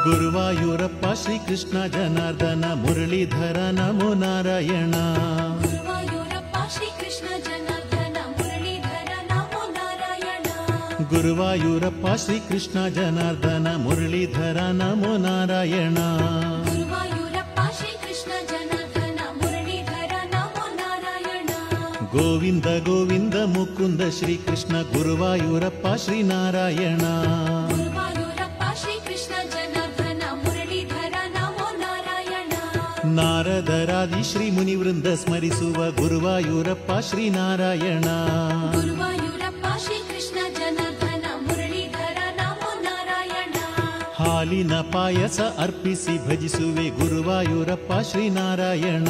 ಗುರುವಾಯೂರಪ್ಪ ಶ್ರೀಕೃಷ್ಣ ಜನಾರ್ದನ ಮುರಳೀಧರ ನಮೋ ನಾರಾಯಣ. ಗುರುವಾಯೂರಪ್ಪ ಶ್ರೀಕೃಷ್ಣ ಜನಾರ್ದನ ಮುರಳೀಧರ ನಮೋ ನಾರಾಯಣ. ಗುರುವಾಯೂರಪ್ಪ ಶ್ರೀಕೃಷ್ಣ ಜನಾರ್ದನ ಮುರಳೀಧರ ನಮೋ ನಾರಾಯಣ. ಗುರುವಾಯೂರಪ್ಪ ಶ್ರೀಕೃಷ್ಣ ಜನಾರ್ದನ ಮುರಳೀಧರ ನಮೋ ನಾರಾಯಣ. ಗೋವಿಂದ ಗೋವಿಂದ ಮುಕುಂದ ಶ್ರೀಕೃಷ್ಣ ಗುರುವಾಯೂರಪ್ಪ ಶ್ರೀನಾರಾಯಣ. ಗುರುವಾಯೂರಪ್ಪ ಶ್ರೀಕೃಷ್ಣ ಜನಾರ್ದನ ಮುರಳೀಧರ ನಮೋ ನಾರಾಯಣ. ನಾರದರಾದಿ ಶ್ರೀ ಮುನಿವೃಂದ ಸ್ಮರಿಸುವ ಗುರುವಾಯೂರಪ್ಪ ಶ್ರೀನಾರಾಯಣ. ಗುರುವಾಯೂರಪ್ಪ ಶ್ರೀಕೃಷ್ಣ ಜನಾರ್ದನ ಮುರಳೀಧರ ನಮೋ ನಾರಾಯಣ. ಹಾಲಿನ ಪಾಯಸ ಅರ್ಪಿಸಿ ಭಜಿಸುವೆ ಗುರುವಾಯೂರಪ್ಪ ಶ್ರೀನಾರಾಯಣ.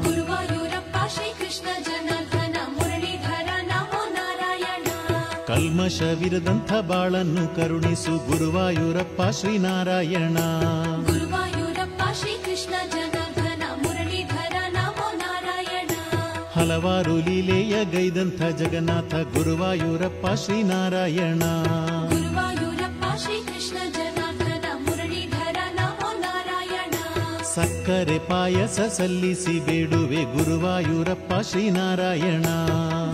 ಗುರುವಾಯೂರಪ್ಪ ಶ್ರೀಕೃಷ್ಣ ಜನಾರ್ದನ ಮುರಳೀಧರ ನಮೋ ನಾರಾಯಣ. ಕಲ್ಮಶವಿರದಂಥ ಬಾಳನ್ನು ಕರುಣಿಸು ಗುರುವಾಯೂರಪ್ಪ ಶ್ರೀನಾರಾಯಣ. ಗುರುವಾಯೂರಪ್ಪ ಶ್ರೀಕೃಷ್ಣ ಜನಾರ್ದನ ಮುರಳೀಧರ ನಮೋ ನಾರಾಯಣ. ಹಲವಾರು ಲೀಲೆಯ ಗೈದಂಥ ಜಗನ್ನಾಥ ಗುರುವಾಯೂರಪ್ಪ ಶ್ರೀನಾರಾಯಣ. ಗುರುವಾಯೂರಪ್ಪ ಶ್ರೀಕೃಷ್ಣ ಜನಾರ್ದನ ಮುರಳೀಧರ ನಮೋ ನಾರಾಯಣ. ಸಕ್ಕರೆ ಪಾಯಸ ಸಲ್ಲಿಸಿ ಬೇಡುವೆ ಗುರುವಾಯೂರಪ್ಪ ಶ್ರೀನಾರಾಯಣ.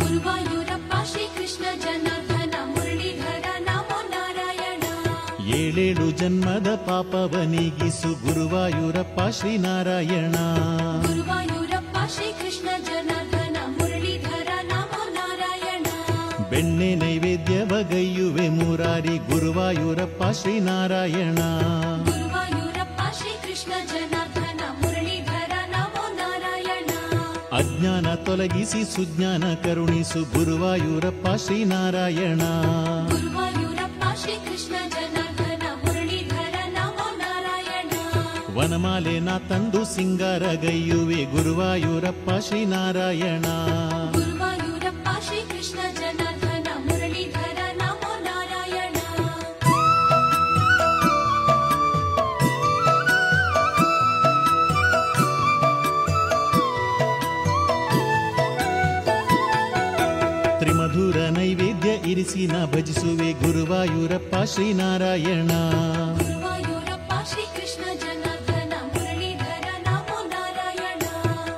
ಗುರುವಾಯೂರಪ್ಪ ಶ್ರೀಕೃಷ್ಣ ಜನಾರ್ದನ ಮುರಳೀಧರ ನಮೋ ನಾರಾಯಣ. ಏಳೇಳು ಜನ್ಮದ ಪಾಪವ ನೀಗಿಸು ಗುರುವಾಯೂರಪ್ಪ ಶ್ರೀನಾರಾಯಣ. ಗುರುವಾಯೂರಪ್ಪ ಶ್ರೀಕೃಷ್ಣ ಜನಾರ್ದನ ಮುರಳೀಧರ ನಮೋ ನಾರಾಯಣ. ಬೆಣ್ಣೆ ನೈವೇದ್ಯವಗೈಯುವೆ ಮುರಾರಿ ಗುರುವಾಯೂರಪ್ಪ ಶ್ರೀನಾರಾಯಣ. ಗುರುವಾಯೂರಪ್ಪ ಶ್ರೀಕೃಷ್ಣ ಜನಾರ್ದನ ಮುರಳೀಧರ ನಮೋ ನಾರಾಯಣ. ಅಜ್ಞಾನ ತೊಲಗಿಸಿ ಸುಜ್ಞಾನ ಕರುಣಿಸು ಗುರುವಾಯೂರಪ್ಪ ಶ್ರೀನಾರಾಯಣ. ಗುರುವಾಯೂರಪ್ಪ ಶ್ರೀಕೃಷ್ಣ ಜನಾರ್ದನ ಮುರಳೀಧರ ನಮೋ ನಾರಾಯಣ. ವನಮಾಲೆ ನಾ ತಂದು ಸಿಂಗಾರಗೈಯುವೆ ಗುರುವಾಯೂರಪ್ಪ ಶ್ರೀನಾರಾಯಣ. ಗುರುವಾಯೂರಪ್ಪ ಶ್ರೀಕೃಷ್ಣ ಜನಾರ್ದನ ಮುರಳೀಧರ ನಮೋ ನಾರಾಯಣ. ತ್ರಿಮಧುರ ನೈವೇದ್ಯ ಇರಿಸಿ ನಾ ಭಜಿಸುವೆ ಗುರುವಾಯೂರಪ್ಪ ಶ್ರೀನಾರಾಯಣ. ಗುರುವಾಯೂರಪ್ಪ ಶ್ರೀಕೃಷ್ಣ ಜನಾರ್ದನ ಮುರಳೀಧರ ನಮೋ ನಾರಾಯಣ.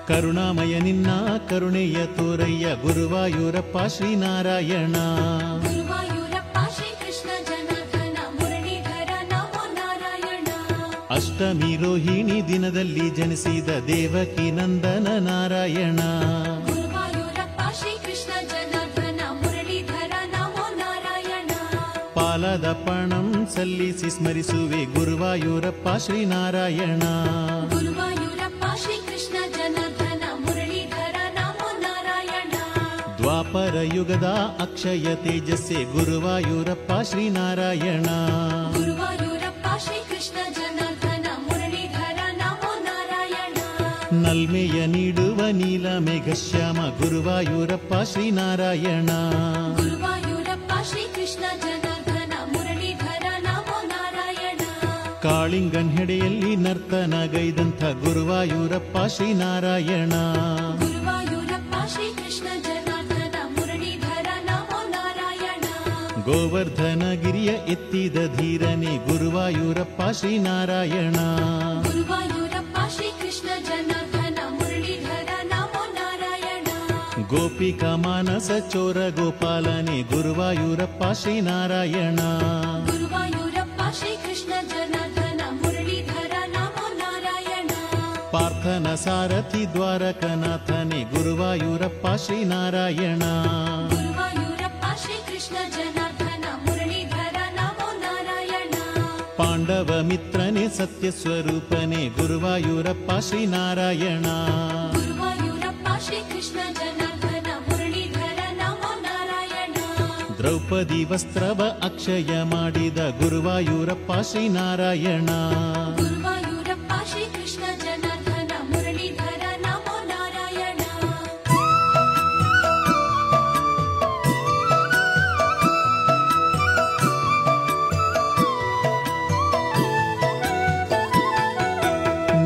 ಕರುಣಾಮಯ ನಿನ್ನ ಕರುಣೆಯ ತೋರಯ್ಯ ಗುರುವಾಯೂರಪ್ಪ ಶ್ರೀನಾರಾಯಣ. ಗುರುವಾಯೂರಪ್ಪ ಶ್ರೀಕೃಷ್ಣ ಜನಾರ್ದನ ಮುರಳೀಧರ ನಮೋ ನಾರಾಯಣ. ಅಷ್ಟಮಿ ರೋಹಿಣಿ ದಿನದಲ್ಲಿ ಜನಿಸಿದ ದೇವಕಿ ನಂದನ ನಾರಾಯಣ. ಗುರುವಾಯೂರಪ್ಪ ಶ್ರೀಕೃಷ್ಣ ಜನಾರ್ದನ ಮುರಳೀಧರ ನಮೋ ನಾರಾಯಣ. ಪಾಲದ ಪಣಂ ಸಲ್ಲಿಸಿ ಸ್ಮರಿಸುವೆ ಗುರುವಾಯೂರಪ್ಪ ಶ್ರೀನಾರಾಯಣ. ಗುರುವಾಯೂರಪ್ಪ ಶ್ರೀಕೃಷ್ಣ ಜನಾರ್ದನ ಮುರಳೀಧರ ನಮೋ ನಾರಾಯಣ. ದ್ವಾಪರ ಯುಗದ ಅಕ್ಷಯ ತೇಜಸ್ಸೆ ಗುರುವಾಯೂರಪ್ಪ ಶ್ರೀನಾರಾಯಣ. ಗುರುವಾಯೂರಪ್ಪ ಶ್ರೀಕೃಷ್ಣ ಜನಾರ್ದನ ಮುರಳೀಧರ ನಮೋ ನಾರಾಯಣ. ನಲ್ಮೆಯ ನೀಡುವ ನೀಲ ಮೇಘಶ್ಯಾಮ ಗುರುವಾಯೂರಪ್ಪ ಶ್ರೀನಾರಾಯಣ. ಗುರುವಾಯೂರಪ್ಪ ಶ್ರೀಕೃಷ್ಣ ಜನಾರ್ದನ ಮುರಳೀಧರ ನಮೋ ನಾರಾಯಣ. ಕಾಳಿಂಗನ್ ಹೆಡೆಯಲ್ಲಿ ನರ್ತನಗೈದಂಥ ಗುರುವಾಯೂರಪ್ಪ ಶ್ರೀನಾರಾಯಣ. ಗುರುವಾಯೂರಪ್ಪ ಶ್ರೀಕೃಷ್ಣ ಜನಾರ್ದನ ಮುರಳೀಧರ ನಮೋ ನಾರಾಯಣ. ಗೋವರ್ಧನಗಿರಿಯ ಎತ್ತಿದ ಧೀರನೇ ಗುರುವಾಯೂರಪ್ಪ ಶ್ರೀನಾರಾಯಣ. ಗುರುವಾಯೂರಪ್ಪ ಶ್ರೀಕೃಷ್ಣ ಜನಾರ್ದನ ಮುರಳೀಧರ ನಮೋ ನಾರಾಯಣ. ಗೋಪಿಕಾ ಮಾನಸ ಚೋರ ಗೋಪಾಲನೆ ಗುರುವಾಯೂರಪ್ಪ ಶ್ರೀನಾರಾಯಣ. ಗುರುವಾಯೂರಪ್ಪ ಶ್ರೀಕೃಷ್ಣ ಜನಾರ್ದನ ಮುರಳೀಧರ ನಮೋ ನಾರಾಯಣ. ಪಾರ್ಥನ ಸಾರಥಿ ದ್ವಾರಕನಾಥನೆ ಗುರುವಾಯೂರಪ್ಪ ಶ್ರೀನಾರಾಯಣ. ಗುರುವಾಯೂರಪ್ಪ ಶ್ರೀಕೃಷ್ಣ ಜನಾರ್ದನ ಮುರಳೀಧರ ನಮೋ ನಾರಾಯಣ. ಪಾಂಡವ ಮಿತ್ರನೇ ಸತ್ಯ ಸ್ವರೂಪನೆ ಗುರುವಾಯೂರಪ್ಪ ಶ್ರೀನಾರಾಯಣ. ಗುರುವಾಯೂರಪ್ಪ ಶ್ರೀಕೃಷ್ಣ ಜನಾರ್ದನ ಮುರಳೀಧರ ನಮೋ ನಾರಾಯಣ. ದ್ರೌಪದಿ ವಸ್ತ್ರವ ಅಕ್ಷಯ ಮಾಡಿದ ಗುರುವಾಯೂರಪ್ಪ ಶ್ರೀನಾರಾಯಣ. ಗುರುವಾಯೂರಪ್ಪ ಶ್ರೀಕೃಷ್ಣ ಜನಾರ್ದನ ಮುರಳೀಧರ ನಮೋ ನಾರಾಯಣ.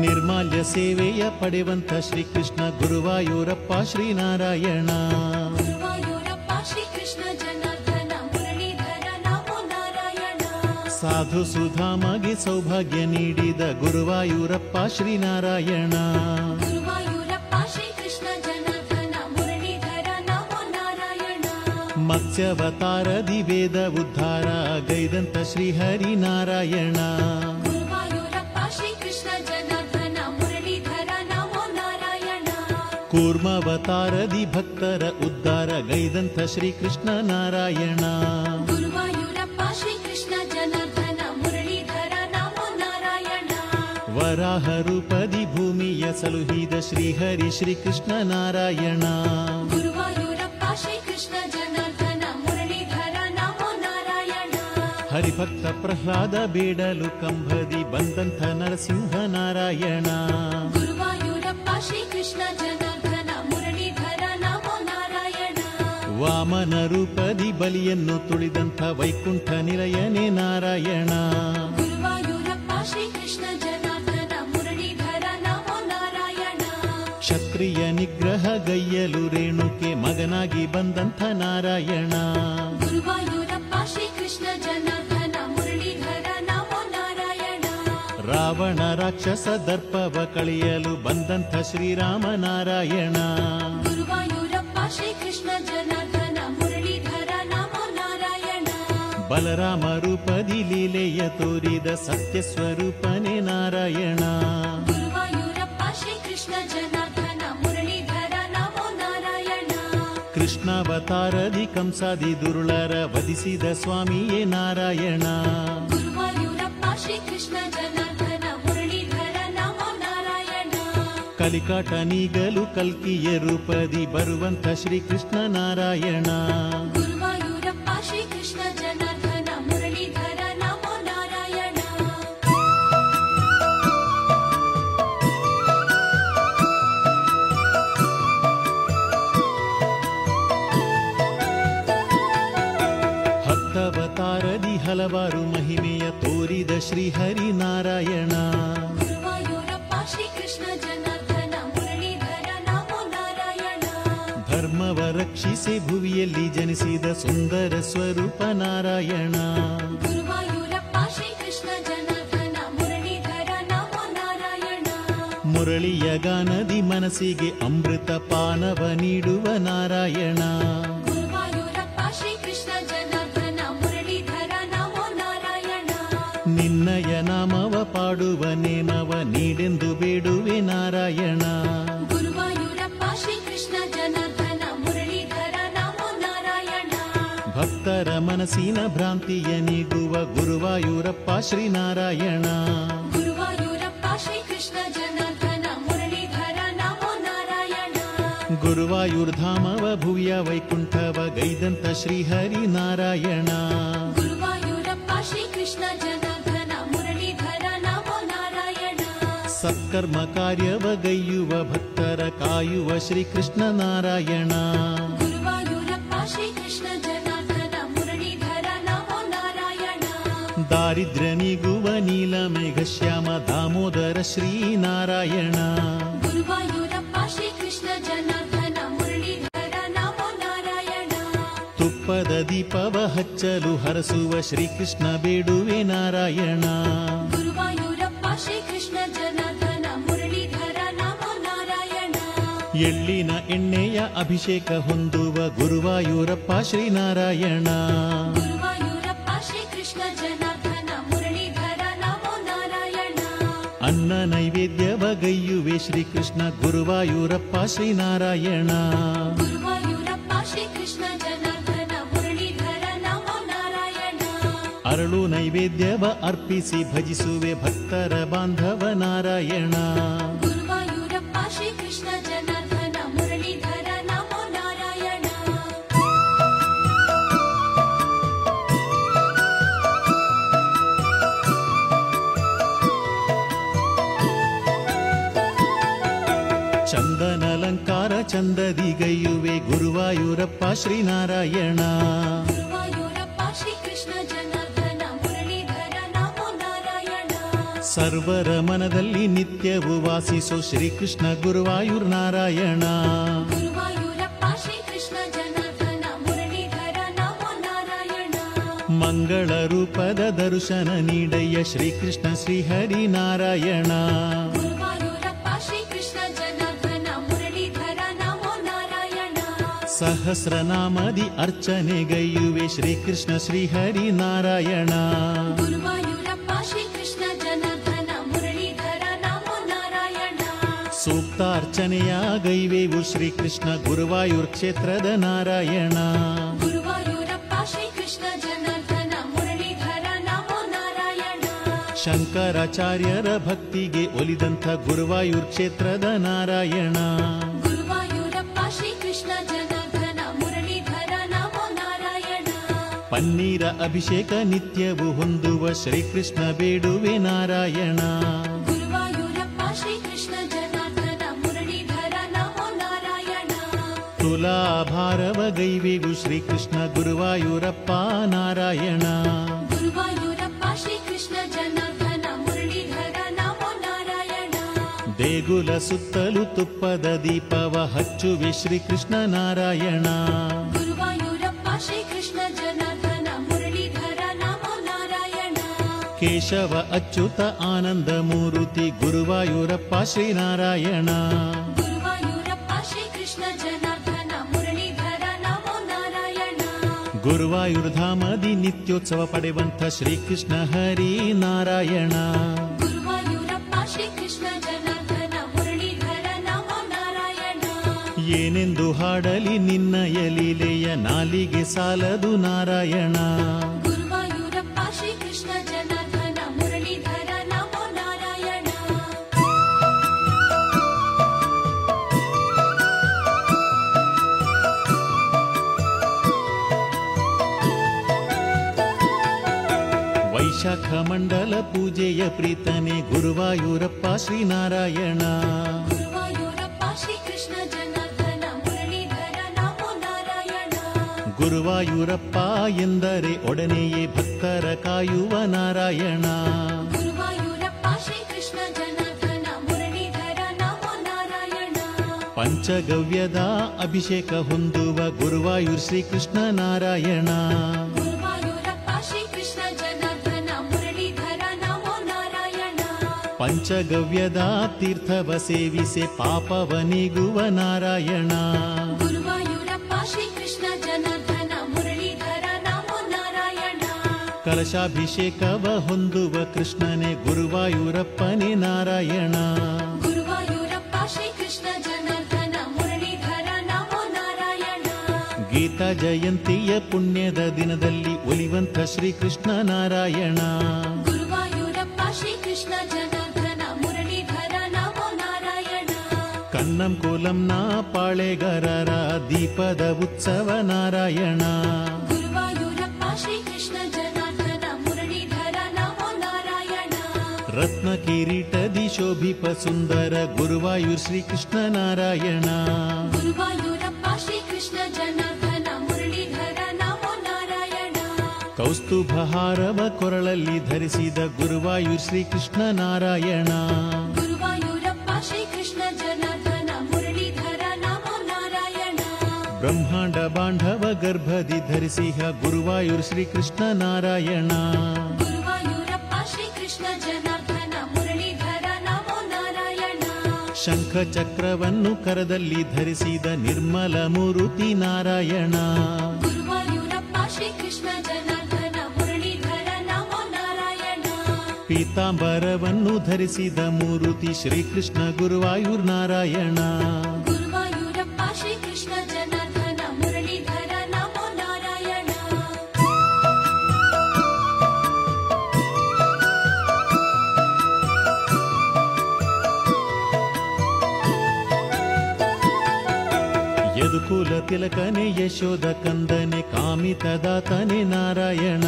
ನಿರ್ಮಾಲ್ಯ ಸೇವೆಯ ಪಡೆವಂತ ಶ್ರೀಕೃಷ್ಣ ಗುರುವಾಯೂರಪ್ಪ ಶ್ರೀನಾರಾಯಣ. ಗುರುವಾಯೂರಪ್ಪ ಶ್ರೀಕೃಷ್ಣ ಜನಾರ್ದನ ಮುರಳೀಧರ ನಮೋ ನಾರಾಯಣ. ಸಾಧು ಸುಧಾಮಗೆ ಸೌಭಾಗ್ಯ ನೀಡಿದ ಗುರುವಾಯೂರಪ್ಪ ಶ್ರೀನಾರಾಯಣ. ಗುರುವಾಯೂರಪ್ಪ ಶ್ರೀಕೃಷ್ಣ ಜನಾರ್ದನ ಮುರಳೀಧರ ನಮೋ ನಾರಾಯಣ. ಮತ್ಸ್ಯವತಾರದಿ ವೇದ ಉದ್ಧಾರ ಗೈದಂತ ಶ್ರೀಹರಿನಾರಾಯಣ. ಗುರುವಾಯೂರಪ್ಪ ಶ್ರೀಕೃಷ್ಣ ಜನಾರ್ದನ ಮುರಳೀಧರ ನಮೋ ನಾರಾಯಣ. ಕೂರ್ಮಾವತಾರದಿ ಭಕ್ತರ ಉದ್ಧಾರ ಗೈದಂತ ಶ್ರೀಕೃಷ್ಣ ನಾರಾಯಣ. ಗುರುವಾಯೂರಪ್ಪ ಶ್ರೀಕೃಷ್ಣ ಜನಾರ್ದನ ಮುರಳೀಧರ ನಮೋ ನಾರಾಯಣ. ವರಾಹ ರೂಪದಿ ಭೂಮಿಯ ಸಲುಹಿದ ಶ್ರೀಹರಿ ಶ್ರೀಕೃಷ್ಣ ನಾರಾಯಣ. ಗುರುವಾಯೂರಪ್ಪ ಶ್ರೀಕೃಷ್ಣ ಜನಾರ್ದನ ಮುರಳೀಧರ ನಮೋ ನಾರಾಯಣ. ಹರಿಭಕ್ತ ಪ್ರಹ್ಲಾದ ಬೇಡಲು ಕಂಬದಿ ಬಂದಂಥ ನರಸಿಂಹ ನಾರಾಯಣ. ಗುರುವಾಯೂರಪ್ಪ ಶ್ರೀಕೃಷ್ಣ ಜನಾರ್ದನ ಮುರಳೀಧರ ನಮೋ ನಾರಾಯಣ. ವಾಮನ ರೂಪದಿ ಬಲಿಯನ್ನು ತುಳಿದಂಥ ವೈಕುಂಠ ನಿಲಯನೇ ನಾರಾಯಣ. ಗುರುವಾಯೂರಪ್ಪ ಶ್ರೀಕೃಷ್ಣ ಜನಾರ್ದನ ಮುರಳೀಧರ ನಮೋ ನಾರಾಯಣ. ಕ್ಷತ್ರಿಯ ನಿಗ್ರಹ ಗೈಯಲು ರೇಣುಕೆ ಮಗನಾಗಿ ಬಂದಂಥ ನಾರಾಯಣ. ಗುರುವಾಯೂರಪ್ಪ ಶ್ರೀಕೃಷ್ಣ ಜನಾರ್ದನ ಮುರಳೀಧರ ನಮೋ ನಾರಾಯಣ. ರಾವಣ ರಾಕ್ಷಸ ದರ್ಪವ ಕಳೆಯಲು ಬಂದಂಥ ಶ್ರೀರಾಮ ನಾರಾಯಣ. ಗುರುವಾಯೂರಪ್ಪ ಶ್ರೀಕೃಷ್ಣ ಜನಾರ್ದನ ಮುರಳೀಧರ ನಮೋ ನಾರಾಯಣ. ಬಲರಾಮ ರೂಪದಿ ಲೀಲೆಯ ತೋರಿದ ಸತ್ಯ ಸ್ವರೂಪನೇ ನಾರಾಯಣ. ಗುರುವಾಯೂರಪ್ಪ ಶ್ರೀಕೃಷ್ಣ ಜನಾರ್ದನ ಮುರಳೀಧರ ನಮೋ ನಾರಾಯಣ. ಕೃಷ್ಣಾವತಾರದಿ ಕಂಸಾದಿ ದುರುಳರ ವಧಿಸಿದ ಸ್ವಾಮಿಯೇ ನಾರಾಯಣ. ಗುರುವಾಯೂರಪ್ಪ ಶ್ರೀಕೃಷ್ಣ ಜನಾರ್ದನ ಮುರಳೀಧರ ನಮೋ ನಾರಾಯಣ. ಕಲಿಕಾಟ ನೀಗಲು ಕಲ್ಕಿಯ ರೂಪದಿ ಬರುವಂಥ ಶ್ರೀಕೃಷ್ಣ ನಾರಾಯಣ. ಗುರುವಾಯೂರಪ್ಪ ಶ್ರೀಕೃಷ್ಣ ಜನಾರ್ದನ ಮುರಳೀಧರ ನಮೋ ನಾರಾಯಣ. ಹತ್ತವತಾರದಿ ಹಲವಾರು ಮಹಿಮೆಯ ತೋರಿದ ಶ್ರೀಹರಿ ನಾರಾಯಣ. ಗುರುವಾಯೂರಪ್ಪ ಶ್ರೀಕೃಷ್ಣ ಜನಾರ್ದನ ಮುರಳೀಧರ ನಮೋ ನಾರಾಯಣ. ಧರ್ಮವ ರಕ್ಷಿಸಿ ಭುವಿಯಲ್ಲಿ ಜನಿಸಿದ ಸುಂದರ ಸ್ವರೂಪ ನಾರಾಯಣ. ಗುರುವಾಯೂರಪ್ಪ ಶ್ರೀಕೃಷ್ಣ ಜನಾರ್ದನ ಮುರಳೀಧರ ನಮೋ ನಾರಾಯಣ. ಮುರಳಿಯ ಗಾನದಿ ಮನಸ್ಸಿಗೆ ಅಮೃತ ಪಾನವ ನೀಡುವ ನಾರಾಯಣ. ಗುರುವಾಯೂರಪ್ಪ ಶ್ರೀಕೃಷ್ಣ ಜನಾರ್ದನ ಮುರಳೀಧರ ನಮೋ ನಾರಾಯಣ. ನಿನ್ನಯ ನಾಮವ ಪಾಡುವ ನೇಮವ ನೀಡೆಂದು ಬೇಡುವೆ ನಾರಾಯಣ. ಗುರುವಾಯೂರಪ್ಪ ಶ್ರೀಕೃಷ್ಣ ಜನಾರ್ದನ ಮುರಳೀಧರ ನಮೋ ನಾರಾಯಣ. ಭಕ್ತರ ಮನಸ್ಸಿನ ಭ್ರಾಂತಿಯ ನೀಗುವ ಗುರುವಾಯೂರಪ್ಪ ಶ್ರೀನಾರಾಯಣ. ಗುರುವಾಯೂರಪ್ಪ ಶ್ರೀಕೃಷ್ಣ ಜನಾರ್ದನ ಮುರಳೀಧರ ನಮೋ ನಾರಾಯಣ. ಗುರುವಾಯೂರ್ಧಾಮವ ಭುವಿಯ ವೈಕುಂಠವ ಗೈದಂತ ಶ್ರೀಹರಿ ನಾರಾಯಣ. ಗುರುವಾಯೂರಪ್ಪ ಶ್ರೀಕೃಷ್ಣ ಜನಾರ್ದನ ಮುರಳೀಧರ ನಮೋ ನಾರಾಯಣ. ಸತ್ಕರ್ಮ ಕಾರ್ಯವ ಗೈಯುವ ಭಕ್ತರ ಕಾಯುವ ಶ್ರೀಕೃಷ್ಣ ನಾರಾಯಣ. ಗುರುವಾಯೂರಪ್ಪ ಶ್ರೀಕೃಷ್ಣ ಜನಾರ್ದನ ಮುರಳೀಧರ ನಮೋ ನಾರಾಯಣ. ದಾರಿದ್ರ್ಯ ನೀಗುವ ನೀಲಮೇಘ ಶ್ಯಾಮ ದಾಮೋದರ ಶ್ರೀನಾರಾಯಣ. ಗುರುವಾಯೂರಪ್ಪ ಶ್ರೀಕೃಷ್ಣ ಜನಾರ್ದನ ಮುರಳೀಧರ ನಮೋ ನಾರಾಯಣ. ತುಪ್ಪದ ದೀಪವ ಹಚ್ಚಲು ಹರಸುವ ಶ್ರೀಕೃಷ್ಣ ಬೇಡುವೆ ನಾರಾಯಣ. ಗುರುವಾಯೂರಪ್ಪ ಶ್ರೀಕೃಷ್ಣ ಜನಾರ್ದನ ಮುರಳೀಧರ ನಮೋ ನಾರಾಯಣ. ಎಳ್ಳಿನ ಎಣ್ಣೆಯ ಅಭಿಷೇಕ ಹೊಂದುವ ಗುರುವಾಯೂರಪ್ಪ ಶ್ರೀನಾರಾಯಣ. ಗುರುವಾಯೂರಪ್ಪ ಶ್ರೀಕೃಷ್ಣ ಜನಾರ್ದನ ಮುರಳೀಧರ ನಮೋ ನಾರಾಯಣ. ಅನ್ನ ನೈವೇದ್ಯವ ಗೈಯುವೆ ಶ್ರೀಕೃಷ್ಣ ಗುರುವಾಯೂರಪ್ಪ ಶ್ರೀನಾರಾಯಣ. ಗುರುವಾಯೂರಪ್ಪ ಶ್ರೀಕೃಷ್ಣ ಜನಾರ್ದನ ಮುರಳೀಧರ ನಮೋ ನಾರಾಯಣ. ಅರಳು ನೈವೇದ್ಯವ ಅರ್ಪಿಸಿ ಭಜಿಸುವೆ ಭಕ್ತರ ಬಾಂಧವ ನಾರಾಯಣ. ಗುರುವಾಯೂರಪ್ಪ ಶ್ರೀಕೃಷ್ಣ ಜನಾರ್ದನ ಮುರಳೀಧರ ನಮೋ ನಾರಾಯಣ. ಚಂದನಲಂಕಾರ ಚಂದದಿ ಗೈಯುವೆ ಗುರುವಾಯೂರಪ್ಪ ಶ್ರೀನಾರಾಯಣ. ಗುರುವಾಯೂರಪ್ಪ ಶ್ರೀಕೃಷ್ಣ ಜನಾರ್ದನ ಮುರಳೀಧರ ನಮೋ ನಾರಾಯಣ. ಸರ್ವರ ಮನದಲ್ಲಿ ನಿತ್ಯವೂ ವಾಸಿಸೋ ಶ್ರೀಕೃಷ್ಣ ಗುರುವಾಯೂರ್ ನಾರಾಯಣ. ಗುರುವಾಯೂರಪ್ಪ ಶ್ರೀಕೃಷ್ಣ ಜನಾರ್ದನ ಮುರಳೀಧರ ನಮೋ ನಾರಾಯಣ. ಮಂಗಳ ರೂಪದ ದರ್ಶನ ನೀಡಯ್ಯ ಶ್ರೀಕೃಷ್ಣ ಶ್ರೀಹರಿನಾರಾಯಣ. ಗುರುವಾಯೂರಪ್ಪ ಶ್ರೀಕೃಷ್ಣ ಜನಾರ್ದನ ಮುರಳೀಧರ ನಮೋ ನಾರಾಯಣ. ಸಹಸ್ರನಾಮದಿ ಅರ್ಚನೆಗೈಯುವೆ ಶ್ರೀಕೃಷ್ಣ ಶ್ರೀಹರಿನಾರಾಯಣ. ಗುರುವಾಯೂರಪ್ಪ ಶ್ರೀಕೃಷ್ಣ ಜನಾರ್ದನ ಮುರಳೀಧರ ನಮೋ ನಾರಾಯಣ. ಸೂಕ್ತಾರ್ಚನೆಯ ಗೈವೇವು ಶ್ರೀಕೃಷ್ಣ ಗುರುವಾಯೂರ್ ಕ್ಷೇತ್ರದ ನಾರಾಯಣ. ಗುರುವಾಯೂರಪ್ಪ ಶ್ರೀಕೃಷ್ಣ ಜನಾರ್ದನ ಮುರಳೀಧರ ನಮೋ ನಾರಾಯಣ. ಶಂಕರಾಚಾರ್ಯರ ಭಕ್ತಿಗೆ ಒಲಿದಂಥ ಗುರುವಾಯೂರ್ ಕ್ಷೇತ್ರದ ನಾರಾಯಣ. ಗುರುವಾಯೂರಪ್ಪ ಶ್ರೀಕೃಷ್ಣ ಜನಾರ್ದನ ಮುರಳೀಧರ ನಮೋ ನಾರಾಯಣ. ಪನ್ನೀರ ಅಭಿಷೇಕ ನಿತ್ಯವೂ ಹೊಂದುವ ಶ್ರೀಕೃಷ್ಣ ಬೇಡುವೆ ನಾರಾಯಣ. ಗುರುವಾಯೂರಪ್ಪ ಶ್ರೀಕೃಷ್ಣ ಜನಾರ್ದನ ಮುರಳೀಧರ ನಮೋ ನಾರಾಯಣ. ತುಲಾಭಾರವ ಗೈವೇವು ಶ್ರೀಕೃಷ್ಣ ಗುರುವಾಯೂರಪ್ಪ ನಾರಾಯಣ. ಗುರುವಾಯೂರಪ್ಪ ಶ್ರೀಕೃಷ್ಣ ಜನಾರ್ದನ ಮುರಳೀಧರ ನಮೋ ನಾರಾಯಣ. ದೇಗುಲ ಸುತ್ತಲೂ ತುಪ್ಪದ ದೀಪವ ಹಚ್ಚುವೆ ಶ್ರೀಕೃಷ್ಣ ನಾರಾಯಣ. ಗುರುವಾಯೂರಪ್ಪ ಶ್ರೀಕೃಷ್ಣ ಜನಾರ್ದನ ಮುರಳೀಧರ ನಮೋ ನಾರಾಯಣ. ಕೇಶವ ಅಚ್ಯುತ ಆನಂದ ಮೂರುತಿ ಗುರುವಾಯೂರಪ್ಪ ಶ್ರೀನಾರಾಯಣ. ಗುರುವಾಯೂರಪ್ಪ ಶ್ರೀಕೃಷ್ಣ ಜನಾರ್ದನ ಮುರಳೀಧರ ನಮೋ ನಾರಾಯಣ. ಗುರುವಾಯೂರ್ ಧಾಮದಿ ನಿತ್ಯೋತ್ಸವ ಪಡೆಯುವಂಥ ಶ್ರೀಕೃಷ್ಣ ಹರಿ ನಾರಾಯಣ. ಗುರುವಾಯೂರಪ್ಪ ಶ್ರೀಕೃಷ್ಣ ಜನಾರ್ದನ ಮುರಳೀಧರ ನಮೋ ನಾರಾಯಣ. ಏನೆಂದು ಹಾಡಲಿ ನಿನ್ನಯ ಲೀಲೆಯ ನಾಲಿಗೆ ಸಾಲದು ನಾರಾಯಣ. ಗುರುವಾಯೂರಪ್ಪ ಶ್ರೀಕೃಷ್ಣ ಜನಾರ್ದನ ಮುರಳೀಧರ ನಮೋ ನಾರಾಯಣ. ವೈಶಾಖ ಮಂಡಲ ಪೂಜೆಯ ಪ್ರೀತನೆ ಗುರುವಾಯೂರಪ್ಪ ಶ್ರೀನಾರಾಯಣ. ಗುರುವಾಯೂರಪ್ಪ ಶ್ರೀಕೃಷ್ಣ ಜನಾರ್ದನ ಮುರಳೀಧರ ನಮೋ ನಾರಾಯಣ. ಗುರುವಾಯೂರಪ್ಪ ಎಂದರೆ ಒಡನೆಯೇ ಭಕ್ತರ ಕಾಯುವ ನಾರಾಯಣ. ಗುರುವಾಯೂರಪ್ಪ ಶ್ರೀಕೃಷ್ಣ ಜನಾರ್ದನ ಮುರಳೀಧರ ನಮೋ ನಾರಾಯಣ. ಪಂಚಗವ್ಯದ ಅಭಿಷೇಕ ಹೊಂದುವ ಗುರುವಾಯೂರ್ ಶ್ರೀಕೃಷ್ಣ ನಾರಾಯಣ. ಗುರುವಾಯೂರಪ್ಪ ಶ್ರೀಕೃಷ್ಣ ಜನಾರ್ದನ ಮುರಳೀಧರ ನಮೋ ನಾರಾಯಣ. ಪಂಚಗವ್ಯದ ತೀರ್ಥವ ಸೇವಿಸೆ ಪಾಪವ ನೀಗುವ ನಾರಾಯಣ. ಗುರುವಾಯೂರಪ್ಪ ಶ್ರೀಕೃಷ್ಣ ಜನಾರ್ದನ ಮುರಳೀಧರ ನಮೋ ನಾರಾಯಣ. ಕಲಶಾಭಿಷೇಕವ ಹೊಂದುವ ಕೃಷ್ಣನೇ ಗುರುವಾಯೂರಪ್ಪನೇ ನಾರಾಯಣ. ಗುರುವಾಯೂರಪ್ಪ ಶ್ರೀಕೃಷ್ಣ ಜನಾರ್ದನ ಮುರಳೀಧರ ನಮೋ ನಾರಾಯಣ. ಗೀತಾ ಜಯಂತಿಯ ಪುಣ್ಯದ ದಿನದಲ್ಲಿ ಒಲಿವಂಥ ಶ್ರೀಕೃಷ್ಣ ನಾರಾಯಣ. ಗುರುವಾಯೂರಪ್ಪ ಶ್ರೀಕೃಷ್ಣ ಜನಾರ್ದನ ಮುರಳೀಧರ ನಮೋ ನಾರಾಯಣ. ಕನ್ನಂ ಕೋಲಂನ ಪಾಳೆಗಾರರ ದೀಪದ ಉತ್ಸವ ನಾರಾಯಣ. ಗುರುವಾಯೂರಪ್ಪ ಶ್ರೀಕೃಷ್ಣ ಜನಾರ್ದನ ಮುರಳೀಧರ ನಮೋ ನಾರಾಯಣ. ರತ್ನ ಕಿರೀಟದಿ ಶೋಭಿಪ ಸುಂದರ ಗುರುವಾಯೂರ್ ಶ್ರೀಕೃಷ್ಣ ನಾರಾಯಣ. ಗುರುವಾಯೂರಪ್ಪ ಶ್ರೀಕೃಷ್ಣ ಜನಾರ್ದನ ಮುರಳೀಧರ ನಮೋ ನಾರಾಯಣ. ಕೌಸ್ತುಭಹಾರವ ಕೊರಳಲ್ಲಿ ಧರಿಸಿದ ಗುರುವಾಯೂರ್ ಶ್ರೀಕೃಷ್ಣ ನಾರಾಯಣ. ಗುರುವಾಯೂರಪ್ಪ ಶ್ರೀಕೃಷ್ಣ ಜನಾರ್ದನ ಮುರಳೀಧರ ನಮೋ ನಾರಾಯಣ. ಬ್ರಹ್ಮಾಂಡ ಬಾಂಧವ ಗರ್ಭದಿ ಧರಿಸಿಹ ಗುರುವಾಯೂರ್ ಶ್ರೀಕೃಷ್ಣ ನಾರಾಯಣ. ಗುರುವಾಯೂರಪ್ಪ ಶ್ರೀಕೃಷ್ಣ ಜನಾರ್ದನ ಮುರಳೀಧರ ನಮೋ ನಾರಾಯಣ. ಶಂಖ ಚಕ್ರವನ್ನು ಕರದಲ್ಲಿ ಧರಿಸಿದ ನಿರ್ಮಲ ಮೂರುತಿ ನಾರಾಯಣ. ಗುರುವಾಯೂರಪ್ಪ ಶ್ರೀಕೃಷ್ಣ ಜನಾರ್ದನ ಮುರಳೀಧರ ನಮೋ ನಾರಾಯಣ. ಪೀತಾಂಬರವನ್ನು ಧರಿಸಿದ ಮೂರುತಿ ಶ್ರೀಕೃಷ್ಣ ಗುರುವಾಯೂರ್ ನಾರಾಯಣ. ಗುರುವಾಯೂರಪ್ಪ ಶ್ರೀಕೃಷ್ಣ ಜನಾರ್ದನ ಮುರಳೀಧರ ನಮೋ ನಾರಾಯಣ. ಯದುಕುಲ ತಿಲಕನೆ ಯಶೋದ ಕಂದನೆ ಕಾಮಿತದಾತನೆ ನಾರಾಯಣ.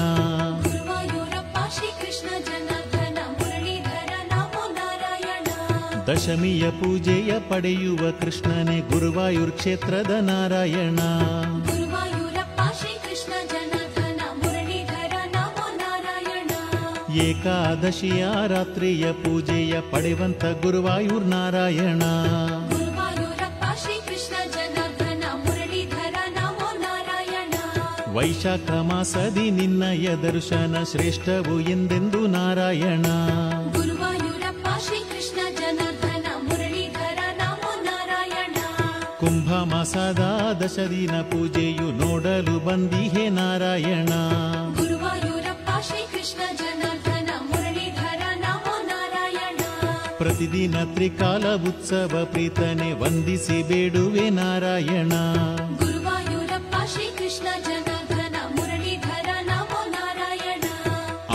ಗುರುವಾಯೂರಪ್ಪ ಶ್ರೀಕೃಷ್ಣ ಜನಾರ್ದನ ಮುರಳೀಧರ ನಮೋ ನಾರಾಯಣ. ದಶಮಿಯ ಪೂಜೆಯ ಪಡೆಯುವ ಕೃಷ್ಣನೇ ಗುರುವಾಯೂರ್ ಕ್ಷೇತ್ರದ ನಾರಾಯಣ. ಗುರುವಾಯೂರಪ್ಪ ಶ್ರೀಕೃಷ್ಣ ಜನಾರ್ದನ ಮುರಳೀಧರ ನಮೋ ನಾರಾಯಣ. ಏಕಾದಶಿಯ ರಾತ್ರಿಯ ಪೂಜೆಯ ಪಡೆಯುವಂತ ಗುರುವಾಯೂರ್ ನಾರಾಯಣ. ಗುರುವಾಯೂರಪ್ಪ ಶ್ರೀಕೃಷ್ಣ ಜನಾರ್ದನ ಮುರಳೀಧರ ನಮೋ ನಾರಾಯಣ. ವೈಶಾಖ ಮಾಸದಿ ನಿನ್ನಯ ದರ್ಶನ ಶ್ರೇಷ್ಠವು ಎಂದೆಂದು ನಾರಾಯಣ. ಗುರುವಾಯೂರಪ್ಪ ಶ್ರೀಕೃಷ್ಣ ಜನಾರ್ದನ ಮುರಳೀಧರ ನಮೋ ನಾರಾಯಣ. ಕುಂಭ ಮಾಸದ ದಶದಿನ ಪೂಜೆಯು ನೋಡಲು ಬಂದಿಹೆ ನಾರಾಯಣ. ಗುರುವಾಯೂರಪ್ಪ ಶ್ರೀಕೃಷ್ಣ ಜನಾರ್ದನ ಮುರಳೀಧರ ನಮೋ ನಾರಾಯಣ. ಪ್ರತಿದಿನ ತ್ರಿಕಾಲ ಉತ್ಸವ ಪ್ರೀತನೆ ವಂದಿಸಿ ಬೇಡುವೆ ನಾರಾಯಣ. ಗುರುವಾಯೂರಪ್ಪ ಶ್ರೀಕೃಷ್ಣ ಜನಾರ್ದನ ಮುರಳೀಧರ ನಮೋ ನಾರಾಯಣ.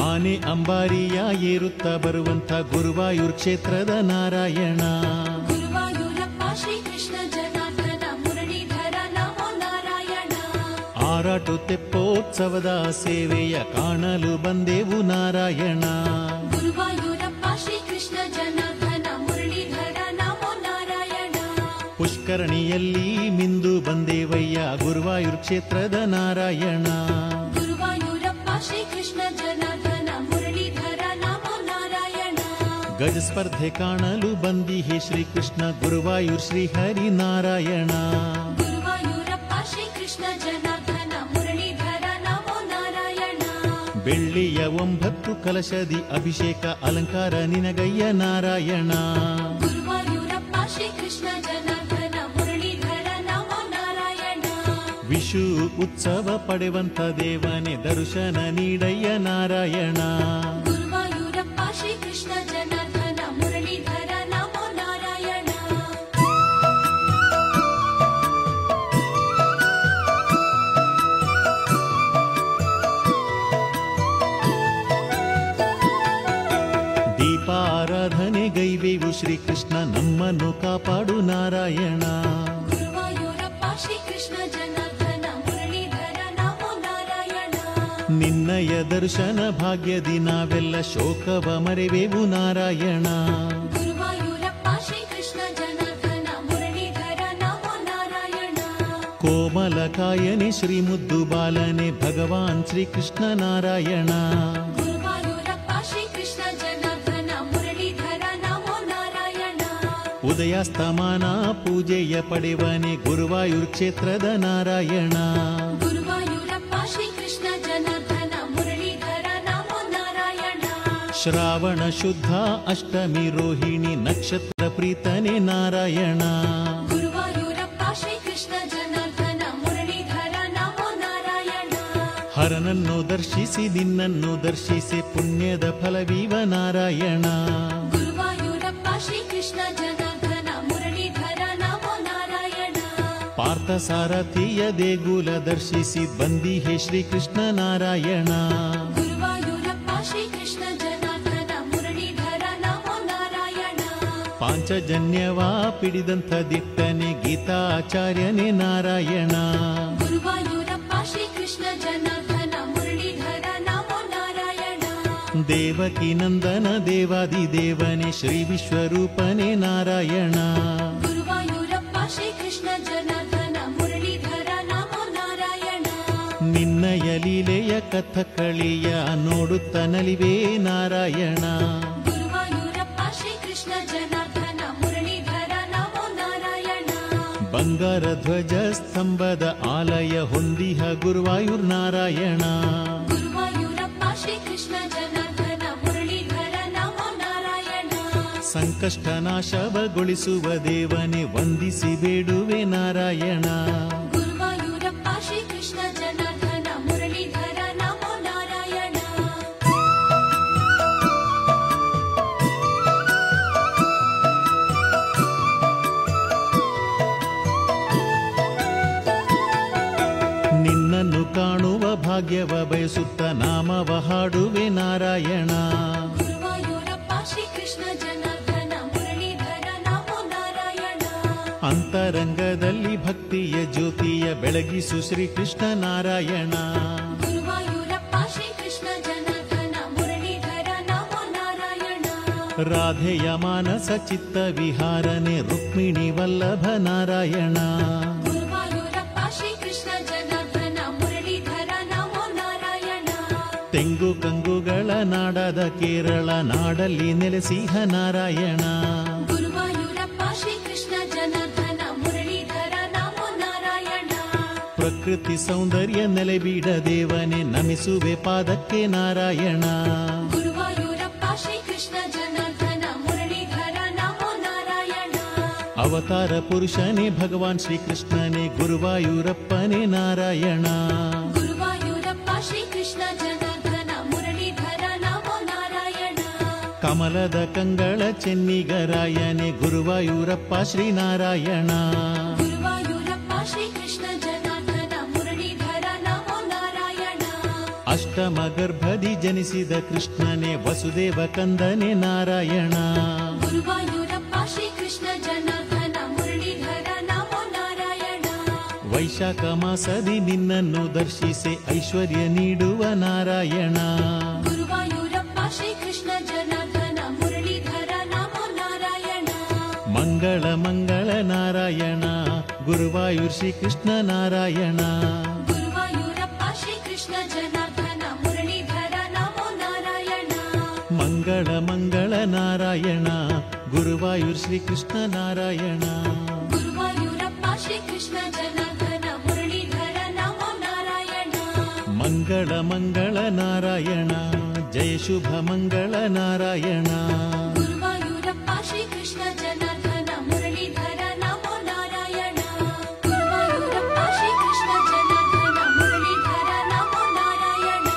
ಆನೆ ಅಂಬಾರಿಯ ಏರುತ್ತ ಬರುವಂಥ ಗುರುವಾಯೂರ್ ಕ್ಷೇತ್ರದ ನಾರಾಯಣ. ಗುರುವಾಯೂರಪ್ಪ ಶ್ರೀಕೃಷ್ಣ ಜನಾರ್ದನ ಮುರಳೀಧರ ನಮೋ ನಾರಾಯಣ. ಆರಾಟು ತೆಪ್ಪೋತ್ಸವದ ಸೇವೆಯ ಕಾಣಲು ಬಂದೆವು ನಾರಾಯಣ. ಗುರುವಾಯೂರಪ್ಪ ಶ್ರೀಕೃಷ್ಣ ಜನಾರ್ದನ ಮುರಳೀಧರ ನಮೋ ನಾರಾಯಣ. ಪುಷ್ಕರಣಿಯಲ್ಲಿ ಮಿಂದು ಬಂದೇವಯ್ಯ ಗುರುವಾಯೂರ್ ಕ್ಷೇತ್ರದ ನಾರಾಯಣ. ಗುರುವಾಯೂರಪ್ಪ ಶ್ರೀಕೃಷ್ಣ ಜನಾರ್ದನ ಮುರಳೀಧರ ನಮೋ ನಾರಾಯಣ. ಗಜ ಸ್ಪರ್ಧೆ ಕಾಣಲು ಬಂದಿಹೆ ಶ್ರೀಕೃಷ್ಣ ಗುರುವಾಯೂರ್ ಶ್ರೀಹರಿ ನಾರಾಯಣ. ಗುರುವಾಯೂರಪ್ಪ ಶ್ರೀಕೃಷ್ಣ ಜನಾರ್ದನ ಮುರಳೀಧರ ನಮೋ ನಾರಾಯಣ. ಬೆಳ್ಳಿಯ 9 ಕಲಶದಿ ಅಭಿಷೇಕ ಅಲಂಕಾರ ನಿನಗಯ್ಯ ನಾರಾಯಣ. ಗುರುವಾಯೂರಪ್ಪ ಶ್ರೀಕೃಷ್ಣ ಜನಾರ್ದನ ಮುರಳೀಧರ ನಮೋ ನಾರಾಯಣ. ವಿಷು ಉತ್ಸವ ಪಡೆವಂತ ದೇವನೇ ದರ್ಶನ ನೀಡಯ್ಯ ನಾರಾಯಣ. ಗುರುವಾಯೂರಪ್ಪ ಶ್ರೀಕೃಷ್ಣ ಜನಾರ್ದನ ಮುರಳೀಧರ ನಮೋ ನಾರಾಯಣ. ದೀಪಾರಾಧನೆ ಗೈವೇವು ಶ್ರೀಕೃಷ್ಣ ನಮ್ಮನ್ನು ಕಾಪಾಡು ನಾರಾಯಣ. ಗುರುವಾಯೂರಪ್ಪ ಶ್ರೀಕೃಷ್ಣ ಜನಾರ್ದನ ಮುರಳೀಧರ ನಮೋ ನಾರಾಯಣ. ನಿನ್ನಯ ದರ್ಶನ ಭಾಗ್ಯದಿ ನಾವೆಲ್ಲ ಶೋಕವ ಮರೆವೆವು ನಾರಾಯಣ. ಗುರುವಾಯೂರಪ್ಪ ಶ್ರೀಕೃಷ್ಣ ಜನಾರ್ದನ ಮುರಳೀಧರ ನಮೋ ನಾರಾಯಣ. ಕೋಮಲ ಕಾಯನೆ ಶ್ರೀ ಮುದ್ದು ಬಾಲನೆ ಭಗವಾನ್ ಶ್ರೀಕೃಷ್ಣ ನಾರಾಯಣ. ಗುರುವಾಯೂರಪ್ಪ ಶ್ರೀಕೃಷ್ಣ ಜನಾರ್ದನ ಮುರಳೀಧರ ನಮೋ ನಾರಾಯಣ. ಉದಯಾಸ್ತಮಾನ ಪೂಜೆಯ ಪಡೆವನೆ ಗುರುವಾಯೂರ್ ಕ್ಷೇತ್ರದ ನಾರಾಯಣ. ಗುರುವಾಯೂರಪ್ಪ ಶ್ರೀಕೃಷ್ಣ ಜನಾರ್ದನ ಮುರಳೀಧರ ನಮೋ ನಾರಾಯಣ. ಶ್ರಾವಣ ಶುದ್ಧ ಅಷ್ಟಮಿ ರೋಹಿಣಿ ನಕ್ಷತ್ರ ಪ್ರೀತನೆ ನಾರಾಯಣ. ಗುರುವಾಯೂರಪ್ಪ ಶ್ರೀಕೃಷ್ಣ ಜನಾರ್ದನ ಮುರಳೀಧರ ನಮೋ ನಾರಾಯಣ. ಹರನನ್ನು ದರ್ಶಿಸಿ ನಿನ್ನನ್ನು ದರ್ಶಿಸಿ ಪುಣ್ಯದ ಫಲವೀವ ನಾರಾಯಣ. ಗುರುವಾಯೂರಪ್ಪ ಶ್ರೀಕೃಷ್ಣ ಜನಾರ್ದನ ಮುರಳೀಧರ ನಮೋ ನಾರಾಯಣ. ಪಾರ್ಥ ಸಾರಥಿಯ ದೇಗುಲ ದರ್ಶಿಸಿ ಬಂದಿಹೆ ಶ್ರೀಕೃಷ್ಣ ನಾರಾಯಣ. ಗುರುವಾಯೂರಪ್ಪ ಶ್ರೀಕೃಷ್ಣ ಜನಾರ್ದನ ಮುರಳೀಧರ ನಮೋ ನಾರಾಯಣ. ಪಾಂಚಜನ್ಯವ ಪಿಡಿದಂಥ ದಿಟ್ಟನೆ ಗೀತಾಚಾರ್ಯನೇ ನಾರಾಯಣ. ಗುರುವಾಯೂರಪ್ಪ ಶ್ರೀಕೃಷ್ಣ ಜನಾರ್ದನ ಮುರಳೀಧರ ನಮೋ ನಾರಾಯಣ. ದೇವಕಿ ನಂದನ ದೇವಾದಿ ದೇವನೇ ಶ್ರೀ ವಿಶ್ವರೂಪನೇ ನಾರಾಯಣ. ಗುರುವಾಯೂರಪ್ಪ ಶ್ರೀಕೃಷ್ಣ ಜನಾರ್ದನ ಮುರಳೀಧರ ನಮೋ ನಾರಾಯಣ. ನಿನ್ನಯ ಲೀಲೆಯ ಕಥಕಳಿಯ ನೋಡುತ್ತ ನಲಿವೇ ನಾರಾಯಣ. ಗುರುವಾಯೂರಪ್ಪ ಶ್ರೀಕೃಷ್ಣ ಜನಾರ್ದನ ಮುರಳೀಧರ ನಮೋ ನಾರಾಯಣ. ಬಂಗಾರ ಧ್ವಜ ಸ್ತಂಭದ ಆಲಯ ಹೊಂದಿಹ ಗುರುವಾಯೂರ್ ನಾರಾಯಣ. ಗುರುವಾಯೂರಪ್ಪ ಶ್ರೀಕೃಷ್ಣ ಜನಾರ್ದನ ಮುರಳೀಧರ ನಮೋ ನಾರಾಯಣ. ಸಂಕಷ್ಟ ನಾಶವಗೊಳಿಸುವ ದೇವನೇ ವಂದಿಸಿ ಬೇಡುವೆ ನಾರಾಯಣ. ಗುರುವಾಯೂರಪ್ಪ ಶ್ರೀಕೃಷ್ಣ ಜನಾರ್ದನ ಮುರಳೀಧರ ನಮೋ ನಾರಾಯಣ. ನಿನ್ನನ್ನು ಕಾಣುವ ಭಾಗ್ಯವ ಬಯಸುತ್ತ ನಾಮವ ಹಾಡುವೆ ನಾರಾಯಣ. ಗುರುವಾಯೂರಪ್ಪ ಶ್ರೀಕೃಷ್ಣ ಜನಾರ್ದನ ಮುರಳೀಧರ ನಮೋ ನಾರಾಯಣ. ಅಂತರಂಗದಲ್ಲಿ ಭಕ್ತಿಯ ಜ್ಯೋತಿಯ ಬೆಳಗಿಸು ಶ್ರೀಕೃಷ್ಣ ನಾರಾಯಣ. ಗುರುವಾಯೂರಪ್ಪ ಶ್ರೀಕೃಷ್ಣ ಜನಾರ್ದನ ಮುರಳೀಧರ ನಮೋ ನಾರಾಯಣ. ರಾಧೆಯ ಮಾನಸ ಚಿತ್ತ ವಿಹಾರನೆ ರುಕ್ಮಿಣಿ ವಲ್ಲಭ ನಾರಾಯಣ. ಗುರುವಾಯೂರಪ್ಪ ಶ್ರೀಕೃಷ್ಣ ಜನಾರ್ದನ ಮುರಳೀಧರ ನಮೋ ನಾರಾಯಣ. ತೆಂಗು ಕಂಗುಗಳ ನಾಡಾದ ಕೇರಳ ನಾಡಲ್ಲಿ ನೆಲೆಸಿಹ ನಾರಾಯಣ. ಗುರುವಾಯೂರಪ್ಪ ಶ್ರೀಕೃಷ್ಣ ಜನಾರ್ದನ ಮುರಳೀಧರ ನಮೋ ನಾರಾಯಣ. ಪ್ರಕೃತಿ ಸೌಂದರ್ಯ ನೆಲೆಬೀಡ ದೇವನೇ ನಮಿಸುವೆ ಪಾದಕ್ಕೆ ನಾರಾಯಣ. ಗುರುವಾಯೂರಪ್ಪ ಶ್ರೀಕೃಷ್ಣ ಜನಾರ್ದನ ಮುರಳೀಧರ ನಮೋ ನಾರಾಯಣ. ಅವತಾರ ಪುರುಷನೇ ಭಗವಾನ್ ಶ್ರೀಕೃಷ್ಣನೇ ಗುರುವಾಯೂರಪ್ಪನೇ ನಾರಾಯಣ. ಗುರುವಾಯೂರಪ್ಪ ಶ್ರೀಕೃಷ್ಣ ಜನಾರ್ದನ ಮುರಳೀಧರ ನಮೋ ನಾರಾಯಣ. ಕಮಲದ ಕಂಗಳ ಚೆನ್ನಿಗರಾಯನೇ ಗುರುವಾಯೂರಪ್ಪ ಶ್ರೀನಾರಾಯಣ. ಗುರುವಾಯೂರಪ್ಪ ಶ್ರೀಕೃಷ್ಣ ಜನಾರ್ದನ ಮುರಳೀಧರ ನಮೋ ನಾರಾಯಣ. ಅಷ್ಟಮ ಗರ್ಭದಿ ಜನಿಸಿದ ಕೃಷ್ಣನೇ ವಸುದೇವ ಕಂದನೇ ನಾರಾಯಣ. ಗುರುವಾಯೂರಪ್ಪ ಶ್ರೀಕೃಷ್ಣ ಜನಾರ್ದನ ಮುರಳೀಧರ ನಮೋ ನಾರಾಯಣ. ವೈಶಾಖ ಮಾಸದಿ ನಿನ್ನನ್ನು ದರ್ಶಿಸಿ ಐಶ್ವರ್ಯ ನೀಡುವ ನಾರಾಯಣ. ಗುರುವಾಯೂರಪ್ಪ ಶ್ರೀಕೃಷ್ಣ ಜನಾರ್ದನ ಮುರಳೀಧರ ನಮೋ ನಾರಾಯಣ. ಮಂಗಳ ಮಂಗಳ ನಾರಾಯಣ ಗುರುವಾಯೂರ್ ಶ್ರೀಕೃಷ್ಣ ನಾರಾಯಣ. ಗುರುವಾಯೂರಪ್ಪ ಶ್ರೀಕೃಷ್ಣ ಜನಾರ್ದನ ಮುರಳೀಧರ ನಮೋ ನಾರಾಯಣ. ಮಂಗಳ ಮಂಗಳ ನಾರಾಯಣ ಗುರುವಾಯೂರ್ ಶ್ರೀಕೃಷ್ಣ ನಾರಾಯಣ. ಗುರುವಾಯೂರಪ್ಪ ಶ್ರೀಕೃಷ್ಣ ಜನಾರ್ದನ ಮುರಳೀಧರ ನಮೋ ನಾರಾಯಣ. ಮಂಗಳ ಮಂಗಳ ನಾರಾಯಣ ಜಯ ಶುಭ ಮಂಗಳ ನಾರಾಯಣ. ಗುರುವಾಯೂರಪ್ಪ ಶ್ರೀಕೃಷ್ಣ ಜನಾರ್ದನ ಮುರಳೀಧರ ನಮೋ ನಾರಾಯಣ. ಗುರುವಾಯೂರಪ್ಪ ಶ್ರೀಕೃಷ್ಣ ಜನಾರ್ದನ ಮುರಳೀಧರ ನಮೋ ನಾರಾಯಣ.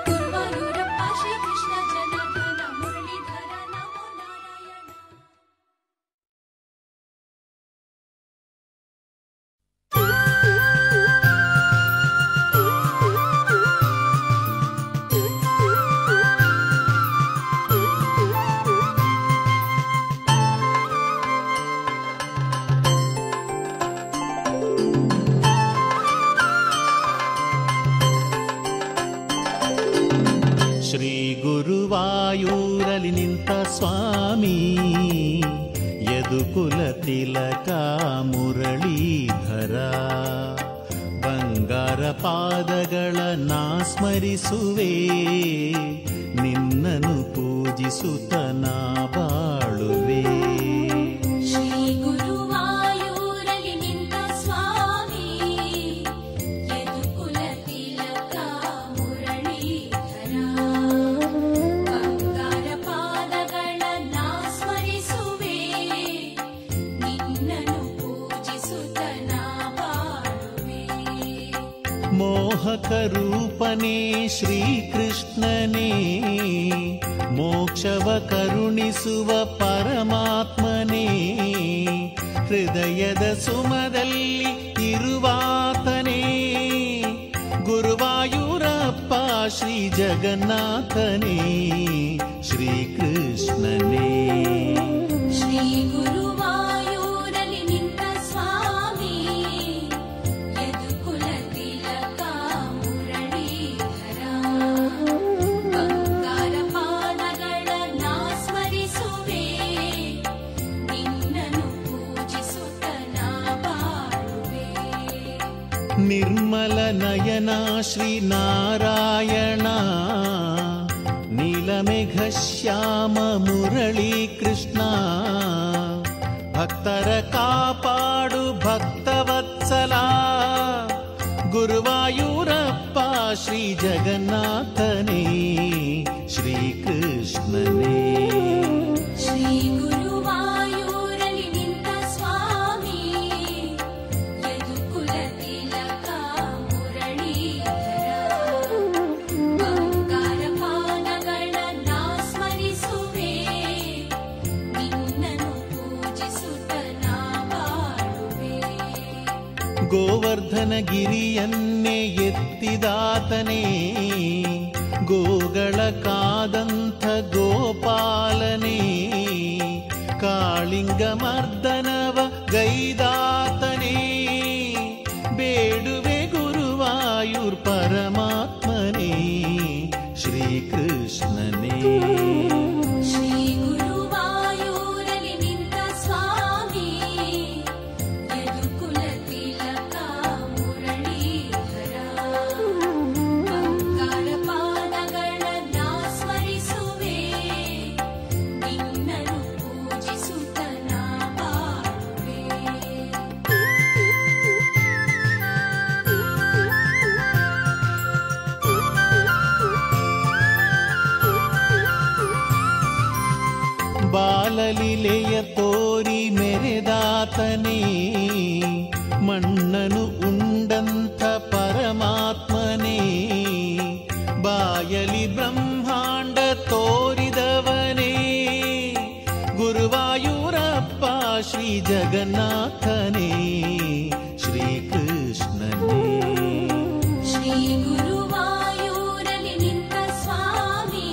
ಗುರುವಾಯೂರಪ್ಪ ಶ್ರೀಕೃಷ್ಣ ಜನಾರ್ದನ ಮುರಳೀಧರ ನಮೋ ನಾರಾಯಣ. ಶ್ರೀ ಗುರುವಾಯೂರಲಿ ನಿಂತ ಸ್ವಾಮಿ ಯದುಕುಲ ತಿಲಕ ಮುರಳೀಧರ. ಬಂಗಾರ ಪಾದಗಳ ನಾ ಸ್ಮರಿಸುವೆ ನಿನ್ನನ್ನು ಪೂಜಿಸುತ್ತ ನಾ ಬಾಳುವೆ. ಶ್ರೀ ಗುರುವಾಯೂರಲಿ ನಿಂತ ಸ್ವಾಮಿ ಯದುಕುಲ ತಿಲಕ ಮುರಳೀಧರ. ಬಂಗಾರ ಪಾದಗಳ ನಾ ಸ್ಮರಿಸುವೆ ನಿನ್ನನ್ನು ಪೂಜಿಸುತ್ತ ನಾ ಬಾಳುವೆ. ಮೋಹಕ ರೂಪನೇ ಶ್ರೀಕೃಷ್ಣನೇ ಮೋಕ್ಷವ ಕರುಣಿಸುವ ಪರಮಾತ್ಮನೇ. ಹೃದಯದ ಸುಮದಲ್ಲಿ ಇರುವಾತನೇ ಗುರುವಾಯೂರಪ್ಪ ಶ್ರೀ ಜಗನ್ನಾಥನೇ ಶ್ರೀಕೃಷ್ಣನೇ. ಶ್ರೀ ಗುರುವಾಯೂರಲಿ ನಿಂತ ಸ್ವಾಮಿ ಯದುಕುಲ ತಿಲಕ ಮುರಳೀಧರ. ಬಂಗಾರ ಪಾದಗಳ ನಾ ಸ್ಮರಿಸುವೆ ನಿನ್ನನ್ನು ಪೂಜಿಸುತ್ತ ನಾ ಬಾಳುವೆ. ನಿರ್ಮಲ ನಯನ ಶ್ರೀನಾರಾಯಣ ನೀಲಮೇಘ ಶ್ಯಾಮ ಮುರಳಿ ಕೃಷ್ಣ. ಭಕ್ತರ ಕಾಪಾಡು ಭಕ್ತವತ್ಸಲ ಗುರುವಾಯೂರಪ್ಪ ಶ್ರೀ ಜಗನ್ನಾಥನೇ ಶ್ರೀಕೃಷ್ಣನೇ. ಶ್ರೀ ಗುರುವಾಯೂರಲಿ ನಿಂತ ಸ್ವಾಮಿ ಯದುಕುಲ ತಿಲಕ ಮುರಳೀಧರ. ಬಂಗಾರ ಪಾದಗಳ ನಾ ಸ್ಮರಿಸುವೆ ನಿನ್ನನ್ನು ಪೂಜಿಸುತ್ತ ನಾ ಬಾಳುವೆ. ಗೋವರ್ಧನ ಗಿರಿಯನ್ನೇ ಎತ್ತಿದಾತನೇ ಗೋಗಳ ಕಾದಂಥ ಗೋಪಾಲನೇ. ಕಾಳಿಂಗ ಮರ್ದನವ ಗೈದಾತನೇ ಬೇಡುವೆ ಗುರುವಾಯೂರ್ ಪರಮಾತ್ಮನೇ ಶ್ರೀಕೃಷ್ಣನೇ. ಶ್ರೀ ಗುರುವಾಯೂರಲಿ ನಿಂತ ಸ್ವಾಮಿ ಯದುಕುಲ ತಿಲಕ ಮುರಳೀಧರ. ಬಂಗಾರ ಪಾದಗಳ ನಾ ಸ್ಮರಿಸುವೆ ನಿನ್ನನ್ನು ಪೂಜಿಸುತ್ತ ನಾ ಬಾಳುವೆ. ಬಾಲಲೀಲೆಯ ತೋರಿ ಮೆರೆದಾತನೇ, ಮಣ್ಣನು ಉಂಡಂಥ ಪರಮಾತ್ಮನೇ, ಬಾಯಲಿ ಬ್ರಹ್ಮಾಂಡ ತೋರಿದವನೇ, ಗುರುವಾಯೂರಪ್ಪ ಶ್ರೀ ಜಗನ್ನಾಥನೇ, ಶ್ರೀಕೃಷ್ಣನೇ. ಶ್ರೀ ಗುರುವಾಯೂರಲಿ ನಿಂತ ಸ್ವಾಮಿ,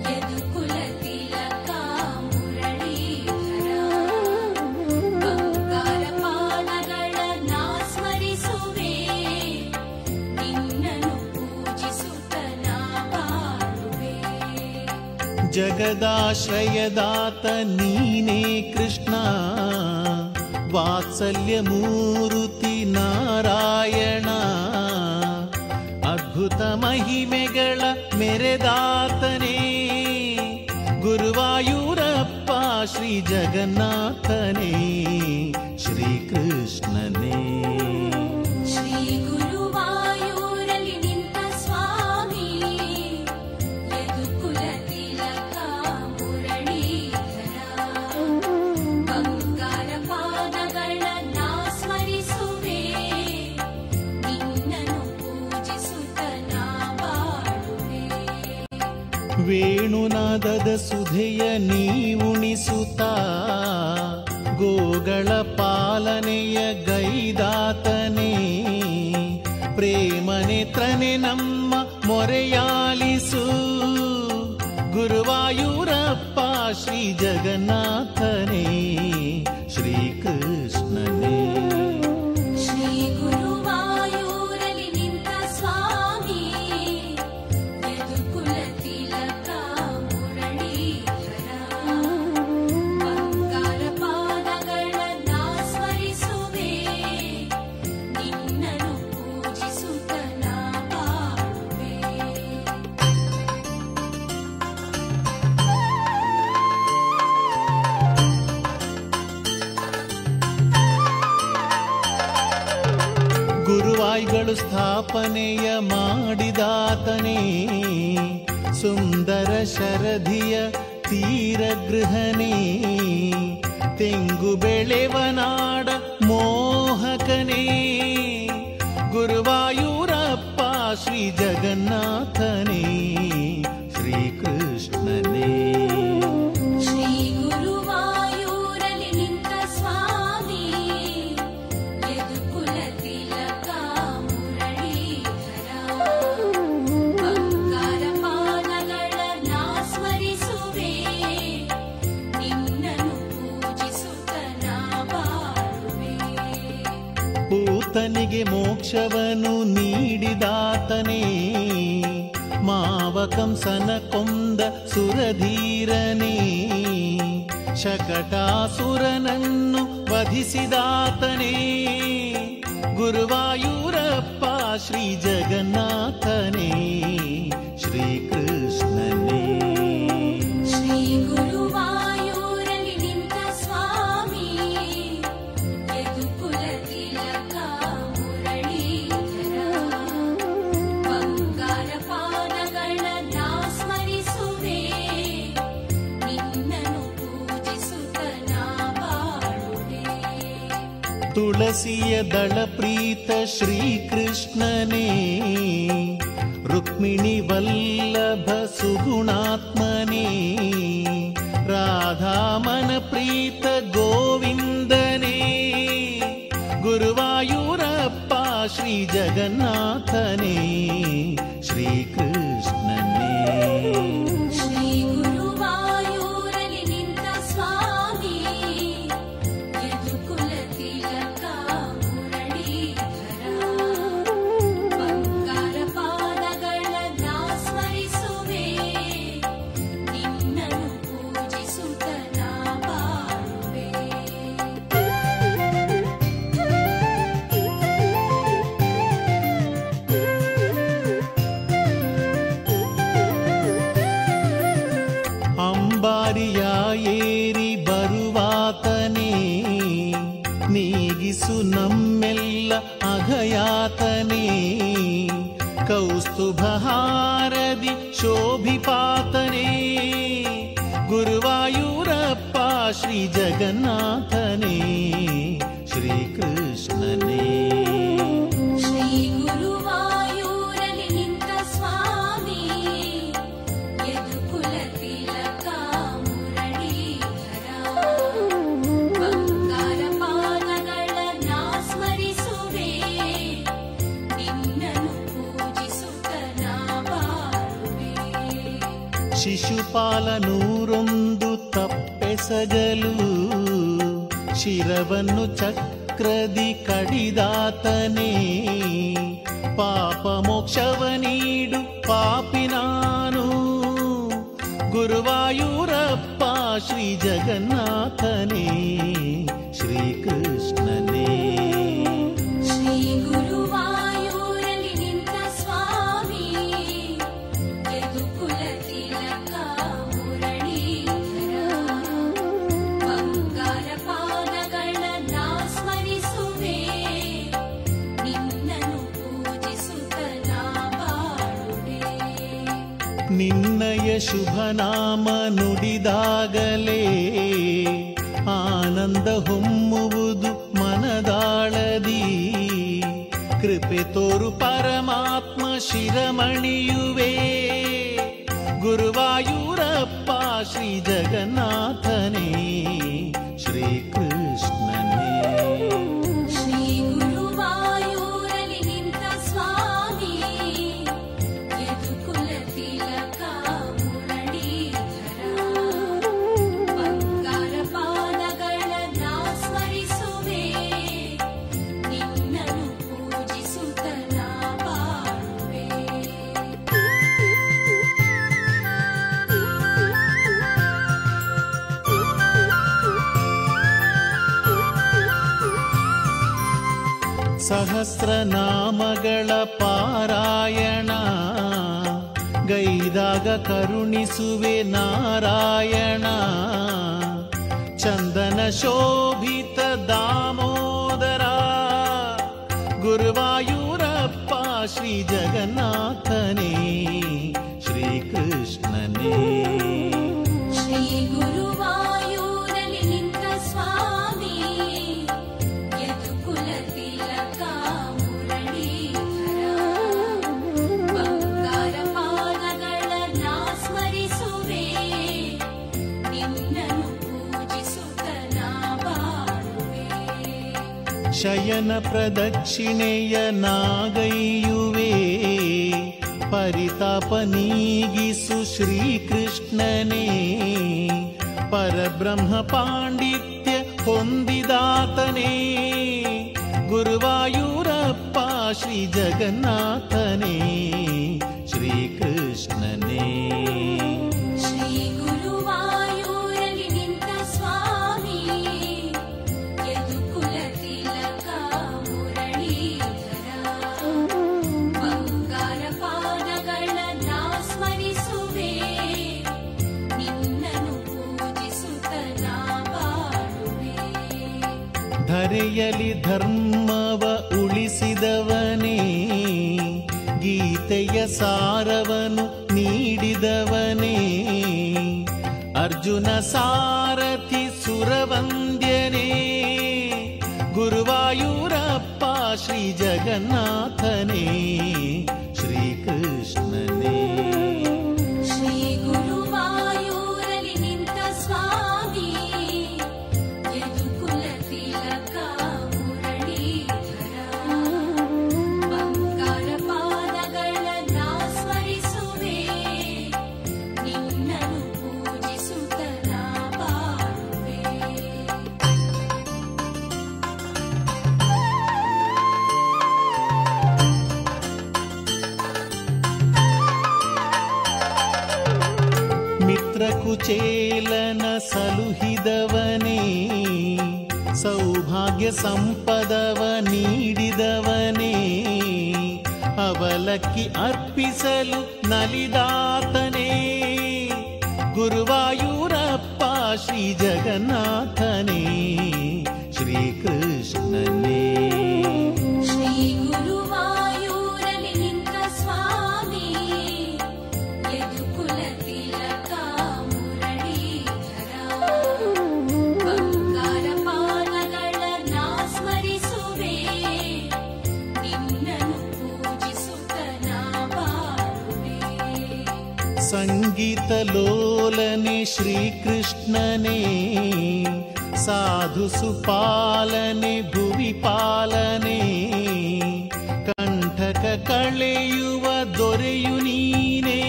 ಯದುಕುಲ ತಿಲಕ ಮುರಳೀಧರ, ಬಂಗಾರ ಪಾದಗಳನ್ನ ಸ್ಮರಿಸುವೆ, ನಿನ್ನನ್ನು ಪೂಜಿಸುತ್ತ ನಾ ಬಾಳುವೆ. ಜಗದಾಶ್ರಯದಾತ ನೀನೇ ಕೃಷ್ಣ, ವಾತ್ಸಲ್ಯ ಮೂರುತಿ ನಾರಾಯಣ, ಅದ್ಭುತ ಮಹಿಮೆಗಳ ಮೆರೆದಾತನೇ, ಗುರುವಾಯೂರಪ್ಪ ಶ್ರೀ ಜಗನ್ನಾಥನೇ, ಶ್ರೀಕೃಷ್ಣನೇ. ಶ್ರೀ ಗುರುವಾಯೂರಲಿ ನಿಂತ ಸ್ವಾಮಿ, ಯದುಕುಲ ತಿಲಕ ಮುರಳೀಧರ, ಬಂಗಾರ ಪಾದಗಳನ್ನ ಸ್ಮರಿಸುವೆ, ನಿನ್ನನ್ನು ಪೂಜಿಸುತ್ತ ನಾ ಬಾಳುವೆ. ವೇಣುನಾದದ ಸುಧೆಯ ನೀವುಣಿಸುತ್ತಾ, ಗೋಗಳ ಪಾಲನೆಯ ಗೈದಾತನೇ, ಪ್ರೇಮ ನೇತ್ರನೆ ನಮ್ಮ ಮೊರೆಯಾಲಿಸು, ಗುರುವಾಯೂರಪ್ಪ ಶ್ರೀ ಜಗನ್ನಾಥನೇ, ಶ್ರೀಕೃಷ್ಣನೇ. ಶ್ರೀ ಗುರುವಾಯೂರಲಿ ನಿಂತ ಸ್ವಾಮಿ, ಯದುಕುಲ ತಿಲಕ ಮುರಳೀಧರ, ಬಂಗಾರ ಪಾದಗಳನ್ನ ಸ್ಮರಿಸುವೆ, ನಿನ್ನನ್ನು ಪೂಜಿಸುತ್ತ ನಾ ಬಾಳುವೆ. ಗುರುವಾಯ್ಗಳು ಸ್ಥಾಪನೆಯ ಮಾಡಿದಾತನೇ, ಸುಂದರ ಶರಧಿಯ ತೀರಗೃಹನೇ, ತೆಂಗು ಬೆಳೆವನಾಡ ಮೋಹಕನೇ, ಗುರುವಾಯೂರಪ್ಪ ಶ್ರೀ ಜಗನ್ನಾಥನೇ, ಶ್ರೀಕೃಷ್ಣನೇ. ಶ್ರೀ ಗುರುವಾಯೂರಲಿ ನಿಂತ ಸ್ವಾಮಿ, ಯದುಕುಲ ತಿಲಕ ಮುರಳೀಧರ, ಬಂಗಾರ ಪಾದಗಳನ್ನ ಸ್ಮರಿಸುವೆ, ನಿನ್ನನ್ನು ಪೂಜಿಸುತ್ತ ನಾ ಬಾಳುವೆ. ಪೂತನಿಗೆ ಮೋಕ್ಷವನ್ನು ನೀಡಿದಾತನೇ, ಮಾವಕಂಸನ ಕೊಂದ ಸುರಧೀರನೇ, ಶಕಟಾಸುರನನ್ನು ವಧಿಸಿದಾತನೇ, ಗುರುವಾಯೂರಪ್ಪ ಶ್ರೀ ಜಗನ್ನಾಥನೇ, ಶ್ರೀಕೃಷ್ಣನೇ. ಶ್ರೀ ಗುರುವಾಯೂರಲಿ ನಿಂತ ಸ್ವಾಮಿ, ಯದುಕುಲ ತಿಲಕ ಮುರಳೀಧರ, ಬಂಗಾರ ಪಾದಗಳನ್ನ ಸ್ಮರಿಸುವೆ, ನಿನ್ನನ್ನು ಪೂಜಿಸುತ್ತ ನಾ ಬಾಳುವೆ. ತುಳಸಿಯ ದಳ ಪ್ರೀತ ಶ್ರೀಕೃಷ್ಣನೇ, ರುಕ್ಮಿಣಿ ವಲ್ಲಭ ಸುಗುಣಾತ್ಮನೇ, ರಾಧಾಮನ ಪ್ರೀತ ಗೋವಿಂದನೇ, ಗುರುವಾಯೂರಪ್ಪ ಶ್ರೀ ಜಗನ್ನಾಥನೇ, ಶ್ರೀಕೃಷ್ಣನೇ. ಶ್ರೀ ಗುರುವಾಯೂರಲಿ ನಿಂತ ಸ್ವಾಮಿ, ಯದುಕುಲ ತಿಲಕ ಮುರಳೀಧರ, ಬಂಗಾರ ಪಾದಗಳನ್ನ ಸ್ಮರಿಸುವೆ, ನಿನ್ನನ್ನು ಪೂಜಿಸುತ್ತ ನಾ ಬಾಳುವೆ. ಅಂಬಾರಿಯ ಏರಿ ಬರುವಾತನೇ, ನೀಗಿಸು ನಮ್ಮೆಲ್ಲ ಅಘಯಾತನೇ, ಕೌಸ್ತುಭಹಾರದಿ ಶೋಭಿಪಾತನೇ, ಗುರುವಾಯೂರ ಶ್ರೀ ಜಗನ್ನಾಥನೇ ಶ್ರೀಕೃಷ್ಣನೇ. ಶ್ರೀ ಗುರುವಾಯೂರಲಿ ನಿಂತ ಸ್ವಾಮಿ ಯದುಕುಲ ತಿಲಕ ಮುರಳೀಧರ. ಬಂಗಾರ ಪಾದಗಳ ಸ್ಮರಿಸುವೆ ನಿನ್ನನ್ನು ಪೂಜಿಸುತ್ತ ನಾ ಬಾಳುವೆ. ಶಿಶುಪಾಲ 101 ತಪ್ಪೆಸಗಲು ಶಿರವನ್ನು ಚಕ್ರದಿ ಕಡಿದಾತನೇ. ಪಾಪ ಮೋಕ್ಷವ ನೀಡು ಪಾಪಿ ನಾನು ಗುರುವಾಯೂರಪ್ಪ ಶ್ರೀ ಜಗನ್ನಾಥನೇ ಶ್ರೀಕೃಷ್ಣನೇ. ಶ್ರೀ ಗುರುವಾಯೂರಲಿ ನಿಂತ ಸ್ವಾಮಿ ಯದುಕುಲ ತಿಲಕ ಮುರಳೀಧರ. ಬಂಗಾರ ಪಾದಗಳ ಸ್ಮರಿಸುವೆ ನಿನ್ನನ್ನು ಪೂಜಿಸುತ್ತ ನಾ ಬಾಳುವೆ. ನಿನ್ನಯ ಶುಭ ನಾಮ ನುಡಿದಾಗಲೇ ಆನಂದ ಹೊಮ್ಮುವುದು ಮನದಾಳದಿ. ಕೃಪೆ ತೋರು ಪರಮಾತ್ಮ ಶಿರಮಣಿಯುವೆ ಗುರುವಾಯೂರಪ್ಪ ಶ್ರೀ ಜಗನ್ನಾಥನೇ ಶ್ರೀಕೃಷ್ಣನೇ. ಶ್ರೀ ಗುರುವಾಯೂರಲಿ ನಿಂತ ಸ್ವಾಮಿ ಯದುಕುಲ ತಿಲಕ ಮುರಳೀಧರ. ಬಂಗಾರ ಪಾದಗಳ ಸ್ಮರಿಸುವೆ ನಿನ್ನನ್ನು ಪೂಜಿಸುತ್ತ ನಾ ಬಾಳುವೆ. ಸಹಸ್ರನಾಮಗಳ ಪಾರಾಯಣ ಗೈದಾಗ ಕರುಣಿಸುವೆ ನಾರಾಯಣ. ಚಂದನ ಶೋಭಿತ ದಾಮೋದರ ಗುರುವಾಯೂರಪ್ಪ ಶ್ರೀ ಜಗನ್ನಾಥನೇ ಶ್ರೀಕೃಷ್ಣನೇ. ಶ್ರೀ ಗುರುವಾಯೂರಲಿ ನಿಂತ ಸ್ವಾಮಿ ಯದುಕುಲ ತಿಲಕ ಮುರಳೀಧರ. ಬಂಗಾರ ಪಾದಗಳ ಸ್ಮರಿಸುವೆ ನಿನ್ನನ್ನು ಪೂಜಿಸುತ್ತ ನಾ ಬಾಳುವೆ. ಶಯನ ಪ್ರದಕ್ಷಿಣೆಯ ನಾಗೈಯುವೆ ಪರಿತಾಪ ನೀಗಿಸು ಶ್ರೀಕೃಷ್ಣನೇ. ಪರಬ್ರಹ್ಮ ಪಾಂಡಿತ್ಯ ಹೊಂದಿದಾತನೇ ಗುರುವಾಯೂರಪ್ಪ ಶ್ರೀ ಜಗನ್ನಾಥನೇ ಶ್ರೀಕೃಷ್ಣನೇ. ಶ್ರೀ ಗುರುವಾಯೂರಲಿ ನಿಂತ ಸ್ವಾಮಿ ಯದುಕುಲ ತಿಲಕ ಮುರಳೀಧರ. ಬಂಗಾರ ಪಾದಗಳ ಸ್ಮರಿಸುವೆ ನಿನ್ನನ್ನು ಪೂಜಿಸುತ್ತ ನಾ ಬಾಳುವೆ. ಧರೆಯಲಿ ಧರ್ಮವ ಉಳಿಸಿದವನೇ ಗೀತೆಯ ಸಾರವನು ನೀಡಿದವನೇ. ಅರ್ಜುನ ಸಾರಥಿ ಸುರವಂದ್ಯನೇ ಗುರುವಾಯೂರಪ್ಪ ಶ್ರೀ ಜಗನ್ನಾಥನೇ ಶ್ರೀಕೃಷ್ಣನೇ. ಶ್ರೀ ಗುರುವಾಯೂರಲಿ ನಿಂತ ಸ್ವಾಮಿ ಯದುಕುಲ ತಿಲಕ ಮುರಳೀಧರ. ಬಂಗಾರ ಪಾದಗಳ ಸ್ಮರಿಸುವೆ ನಿನ್ನನ್ನು ಪೂಜಿಸುತ್ತ ನಾ ಬಾಳುವೆ. ಮಿತ್ರಕುಚೇಲನ ಸಲುಹಿದವನೇ ಸೌಭಾಗ್ಯ ಸಂಪದವ ನೀಡಿದವನೇ. ಅವಲಕ್ಕಿ ಅರ್ಪಿಸಲು ನಲಿದಾತನೇ ಗುರುವಾಯೂರಪ್ಪ ಶ್ರೀ ಜಗನ್ನಾಥನೇ ಶ್ರೀಕೃಷ್ಣನೇ. ಶ್ರೀ ಗುರುವಾಯೂರಲಿ ನಿಂತ ಸ್ವಾಮಿ ಯದುಕುಲ ತಿಲಕ ಮುರಳೀಧರ. ಸಂಗೀತ ಲೋಲನೆ ಶ್ರೀಕೃಷ್ಣನೇ ಸಾಧು ಸುಪಾಲನೆ ಭುವಿ ಪಾಲನೆ ಕಂಠಕ ಕಳೆಯುವ ದೊರೆಯು ನೀನೇ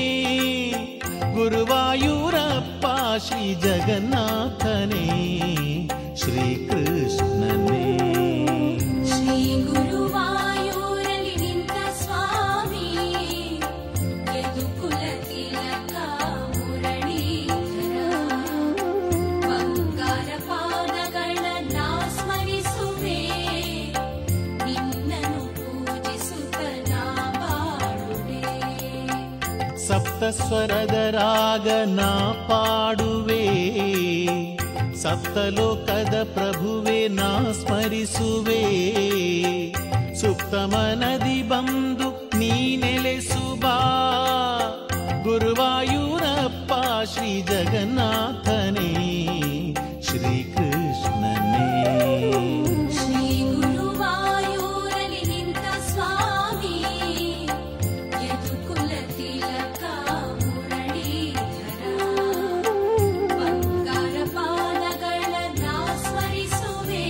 ಗುರುವಾಯೂರಪ್ಪ ಶ್ರೀ ಜಗನ್ನಾಥನೇ ಶ್ರೀಕೃಷ್ಣನೇ ಶ್ರೀ ಗುರುವಾಯೂರಲ್ಲಿ ನಿಂತ ಸ್ವಾಮಿ ಯದುಕುಲ ತಿಲಕ ಮುರಳೀಧರ ಬಂಗಾರ ಪಾದಗಳನ್ನ ಸ್ಮರಿಸುವೆ ನಿನ್ನನ್ನು ಪೂಜಿಸುತ್ತ ನಾ ಬಾಳುವೆ ಸಪ್ತಸ್ವರದ ರಾಗ ನಾ ಪಾಡುವೆ ಸಪ್ತಲೋಕದ ಪ್ರಭುವೆ ನಾ ಸ್ಮರಿಸುವೆ ಸುಪ್ತಮ ನದಿ ಬಂದು ನೀ ನೆಲೆಸುಬಾ ಗುರುವಾಯೂರಪ್ಪ ಶ್ರೀ ಜಗನ್ನಾಥನೇ ಶ್ರೀಕೃಷ್ಣನೇ ಶ್ರೀ ಗುರುವಾಯೂರಲ್ಲಿ ನಿಂತ ಸ್ವಾಮಿ ಯದುಕುಲ ತಿಲಕ ಮುರಳೀಧರ ಬಂಗಾರ ಪಾದಗಳನ್ನ ಸ್ಮರಿಸುವೆ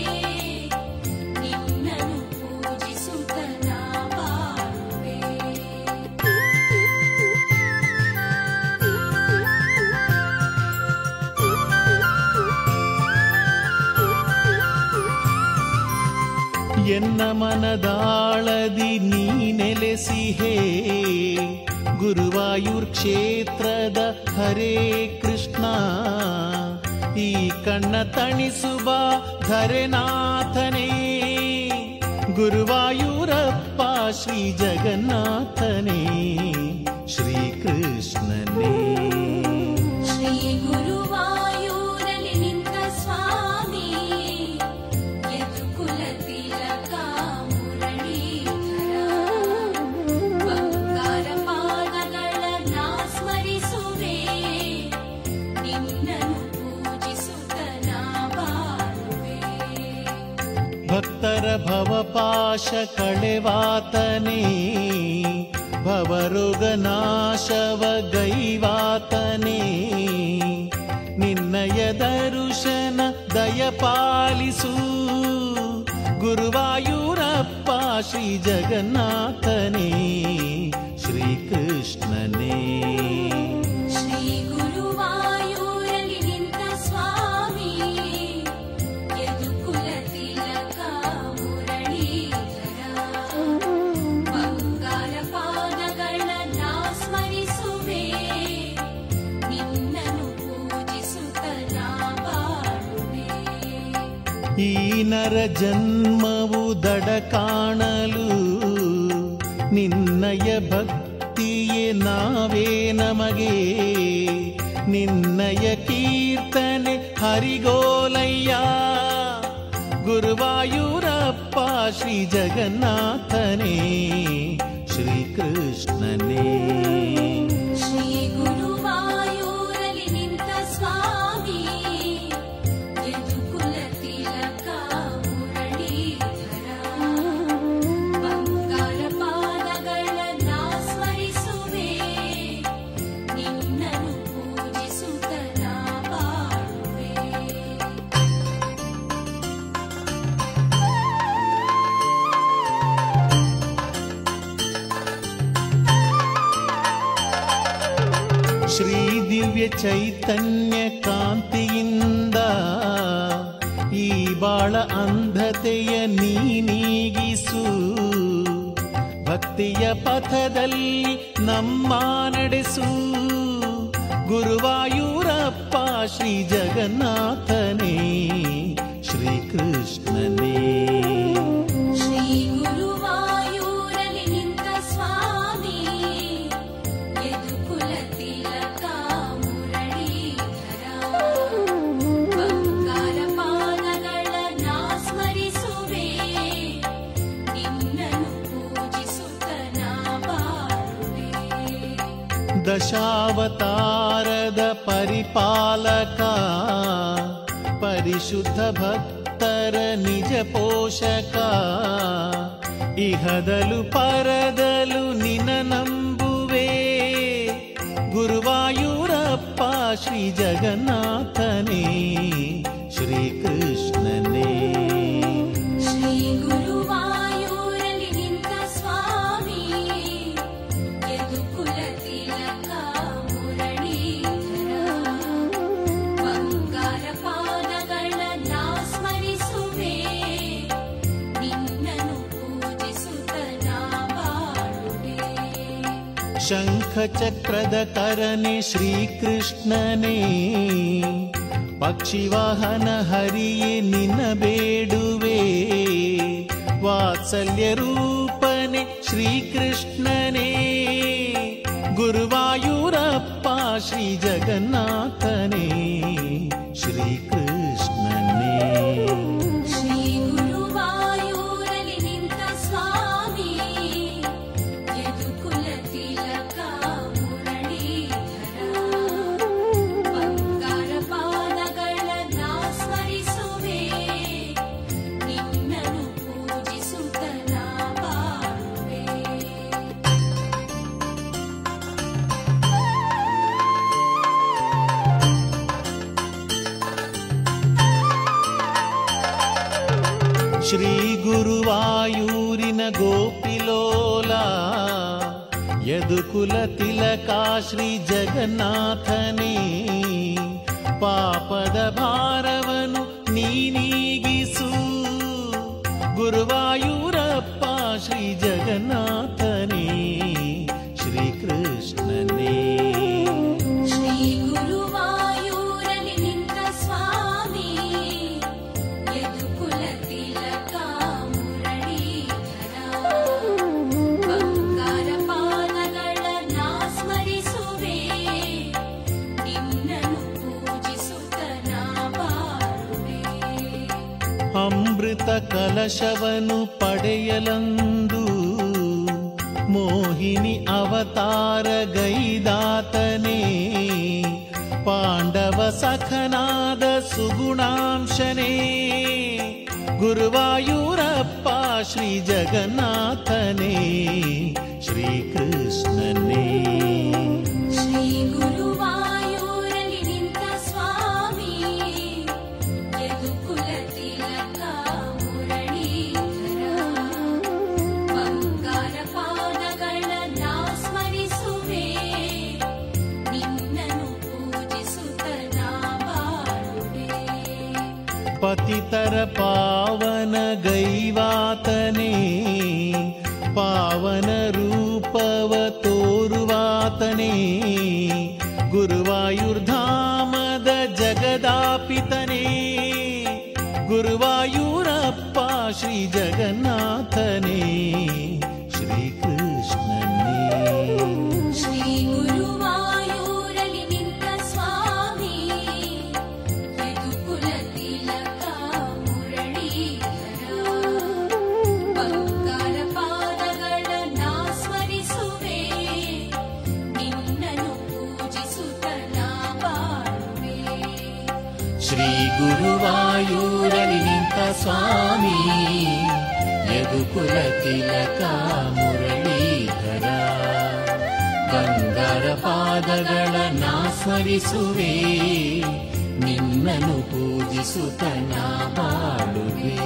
ನಿನ್ನನ್ನು ಪೂಜಿಸುತ್ತ ನಾ ಬಾಳುವೆ ಎನ್ನ ಮನದಾಳದಿ ನೀ ನೆಲೆಸಿಹೇ ಗುರುವಾಯೂರ್ ಕ್ಷೇತ್ರದ ಹರೇ ಕೃಷ್ಣ ಈ ಕಣ್ಣ ತಣಿಸುವ ಧರೆನಾಥನೇ ಗುರುವಾಯೂರಪ್ಪ ಶ್ರೀ ಜಗನ್ನಾಥನೇ ಶ್ರೀಕೃಷ್ಣನೇ ಶ್ರೀ ಗುರುವಾಯೂರಲ್ಲಿ ನಿಂತ ಸ್ವಾಮಿ ಯದುಕುಲ ತಿಲಕ ಮುರಳೀಧರ ಬಂಗಾರ ಪಾದಗಳನ್ನ ಸ್ಮರಿಸುವೆ ನಿನ್ನನ್ನು ಪೂಜಿಸುತ್ತ ನಾ ಬಾಳುವೆ ಭಕ್ತರ ಭವಪಾಶ ಕಳೆವಾತನೇ ಭವರೋಗ ನಾಶವ ಗೈವಾತನೇ ನಿನ್ನಯ ದರುಶನ ದಯಪಾಲಿಸು ಗುರುವಾಯೂರಪ್ಪ ಶ್ರೀ ಜಗನ್ನಾಥನೇ ಶ್ರೀಕೃಷ್ಣನೇ ಶ್ರೀ ಗುರುವಾಯೂರಲ್ಲಿ ನಿಂತ ಸ್ವಾಮಿ ಯದುಕುಲ ತಿಲಕ ಮುರಳೀಧರ ಬಂಗಾರ ಪಾದಗಳನ್ನ ಸ್ಮರಿಸುವೆ ನಿನ್ನನ್ನು ಪೂಜಿಸುತ್ತ ನಾ ಬಾಳುವೆ ಈ ನರ ಜನ್ಮವು ದಡ ಕಾಣಲು ನಿನ್ನಯ ಭಕ್ತಿಯೇ ನಾವೇ ನಮಗೆ ನಿನ್ನಯ ಕೀರ್ತನೆ ಹರಿಗೋಲಯ್ಯ ಗುರುವಾಯೂರಪ್ಪ ಶ್ರೀ ಜಗನ್ನಾಥನೇ ಶ್ರೀಕೃಷ್ಣನೇ ಶ್ರೀ ಗುರುವಾಯೂರಲ್ಲಿ ನಿಂತ ಸ್ವಾಮಿ ಯದುಕುಲ ತಿಲಕ ಮುರಳೀಧರ ಬಂಗಾರ ಪಾದಗಳನ್ನ ಸ್ಮರಿಸುವೆ ನಿನ್ನನ್ನು ಪೂಜಿಸುತ್ತ ನಾ ಬಾಳುವೆ ಶ್ರೀ ದಿವ್ಯ ಚೈತನ್ಯ ಕಾಂತಿಯಿಂದ ಈ ಬಾಳ ಅಂಧತೆಯ ನೀಗಿಸು ಭಕ್ತಿಯ ಪಥದಲ್ಲಿ ನಮ್ಮ ನಡೆಸು ಗುರುವಾಯೂರಪ್ಪ ಶ್ರೀ ಜಗನ್ನಾಥನೇ ಶ್ರೀಕೃಷ್ಣನೇ ಶ್ರೀ ಗುರುವಾಯೂರಲ್ಲಿ ನಿಂತ ಸ್ವಾಮಿ ಯದುಕುಲ ತಿಲಕ ಮುರಳೀಧರ ಬಂಗಾರ ಪಾದಗಳನ್ನ ಸ್ಮರಿಸುವೆ ನಿನ್ನನ್ನು ಪೂಜಿಸುತ್ತ ನಾ ಬಾಳುವೆ ದಶಾವತಾರದ ಪರಿಪಾಲಕ ಪರಿಶುದ್ಧ ಭಕ್ತರ ನಿಜ ಪೋಷಕ ಇಹದಲು ಪರದಲು ನಿನ ನಂಬುವೆ ಗುರುವಾಯೂರಪ್ಪ ಶ್ರೀ ಜಗನ್ನಾಥನೇ ಶ್ರೀಕೃಷ್ಣನೇ. ಶ್ರೀ ಗುರುವಾಯೂರಲ್ಲಿ ನಿಂತ ಸ್ವಾಮಿ ಯದುಕುಲ ತಿಲಕ ಮುರಳೀಧರ. ಬಂಗಾರ ಪಾದಗಳನ್ನ ಸ್ಮರಿಸುವೆ, ನಿನ್ನನ್ನು ಪೂಜಿಸುತ್ತ ನಾ ಬಾಳುವೆ. ಶಂಖ ಚಕ್ರದ ಕರನೆ ಶ್ರೀಕೃಷ್ಣನೇ, ಪಕ್ಷಿವಾಹನ ಹರಿಯೇ ನಿನ್ನ ಬೇಡುವೆ. ವಾತ್ಸಲ್ಯ ರೂಪನೆ ಶ್ರೀಕೃಷ್ಣನೇ, ಗುರುವಾಯೂರಪ್ಪ ಶ್ರೀ ಜಗನ್ನಾಥನೇ ಶ್ರೀಕೃಷ್ಣನೇ. ಶ್ರೀ ಗುರುವಾಯೂರಲ್ಲಿ ನಿಂತ ಸ್ವಾಮಿ ಯದುಕುಲ ತಿಲಕ ಮುರಳೀಧರ. ಬಂಗಾರ ಪಾದಗಳನ್ನ ಸ್ಮರಿಸುವೆ, ನಿನ್ನನ್ನು ಪೂಜಿಸುತ್ತ ನಾ ಬಾಳುವೆ. ಶ್ರೀ ಗುರುವಾಯೂರಿನ ಗೋಪಿಲೋಲ, ಯದುಕುಲ ತಿಲಕ ಶ್ರೀ ಜಗನ್ನಾಥನೇ. ಪಾಪದ ಭಾರವನು ನೀನೀಗಿಸು, ಗುರುವಾಯೂರಪ್ಪ ಶ್ರೀ ಜಗನ್ನಾಥನೇ ಶ್ರೀಕೃಷ್ಣನೇ. ಶ್ರೀ ಗುರುವಾಯೂರಲ್ಲಿ ನಿಂತ ಸ್ವಾಮಿ ಯದುಕುಲ ತಿಲಕ ಮುರಳೀಧರ. ಬಂಗಾರ ಪಾದಗಳನ್ನ ಸ್ಮರಿಸುವೆ, ನಿನ್ನನ್ನು ಪೂಜಿಸುತ್ತ ನಾ ಬಾಳುವೆ. ಅಮೃತ ಕಲಶವನು ಪಡೆಯಲಂದು ಮೋಹಿನಿ ಅವತಾರ ಗೈದಾತನೇ. ಪಾಂಡವ ಸಖನಾದ ಸುಗುಣಾಂಶನೇ, ಗುರುವಾಯೂರಪ್ಪ ಶ್ರೀ ಜಗನ್ನಾಥನೇ ಶ್ರೀಕೃಷ್ಣನೇ. ಶ್ರೀ ಗುರುವಾಯೂರಲ್ಲಿ ನಿಂತ ಸ್ವಾಮಿ ಯದುಕುಲ ತಿಲಕ ಮುರಳೀಧರ. ಬಂಗಾರ ಪಾದಗಳನ್ನ ಸ್ಮರಿಸುವೆ, ನಿನ್ನನ್ನು ಪೂಜಿಸುತ್ತ ನಾ ಬಾಳುವೆ. ಪತಿತರ ಪಾವನ ಗೈವಾತನೇ, ಪಾವನ ರೂಪವ ತೋರುವಾತನೇ. ಗುರುವಾಯೂರ್ಧಾಮದ ಜಗದಾಪಿತನೇ, ಗುರುವಾಯೂರಪ್ಪ ಶ್ರೀ ಜಗನ್ನಾಥನೇ ಶ್ರೀಕೃಷ್ಣನೇ. ಶ್ರೀ ಗುರುವಾಯೂರಲ್ಲಿ ನಿಂತ ಸ್ವಾಮಿ ಯದುಕುಲ ತಿಲಕ ಮುರಳೀಧರ. ಬಂಗಾರ ಪಾದಗಳನ್ನ ಸ್ಮರಿಸುವೆ, ನಿನ್ನನ್ನು ಪೂಜಿಸುತ್ತ ನಾ ಬಾಳುವೆ. ಶ್ರೀ ಗುರುವಾಯೂರಲ್ಲಿ ನಿಂತ ಸ್ವಾಮಿ ಯದುಕುಲ ತಿಲಕ ಮುರಳೀಧರ. ಬಂಗಾರ ಪಾದಗಳನ್ನ ಸ್ಮರಿಸುವೆ, ನಿನ್ನನ್ನು ಪೂಜಿಸುತ್ತ ನಾ ಬಾಳುವೆ.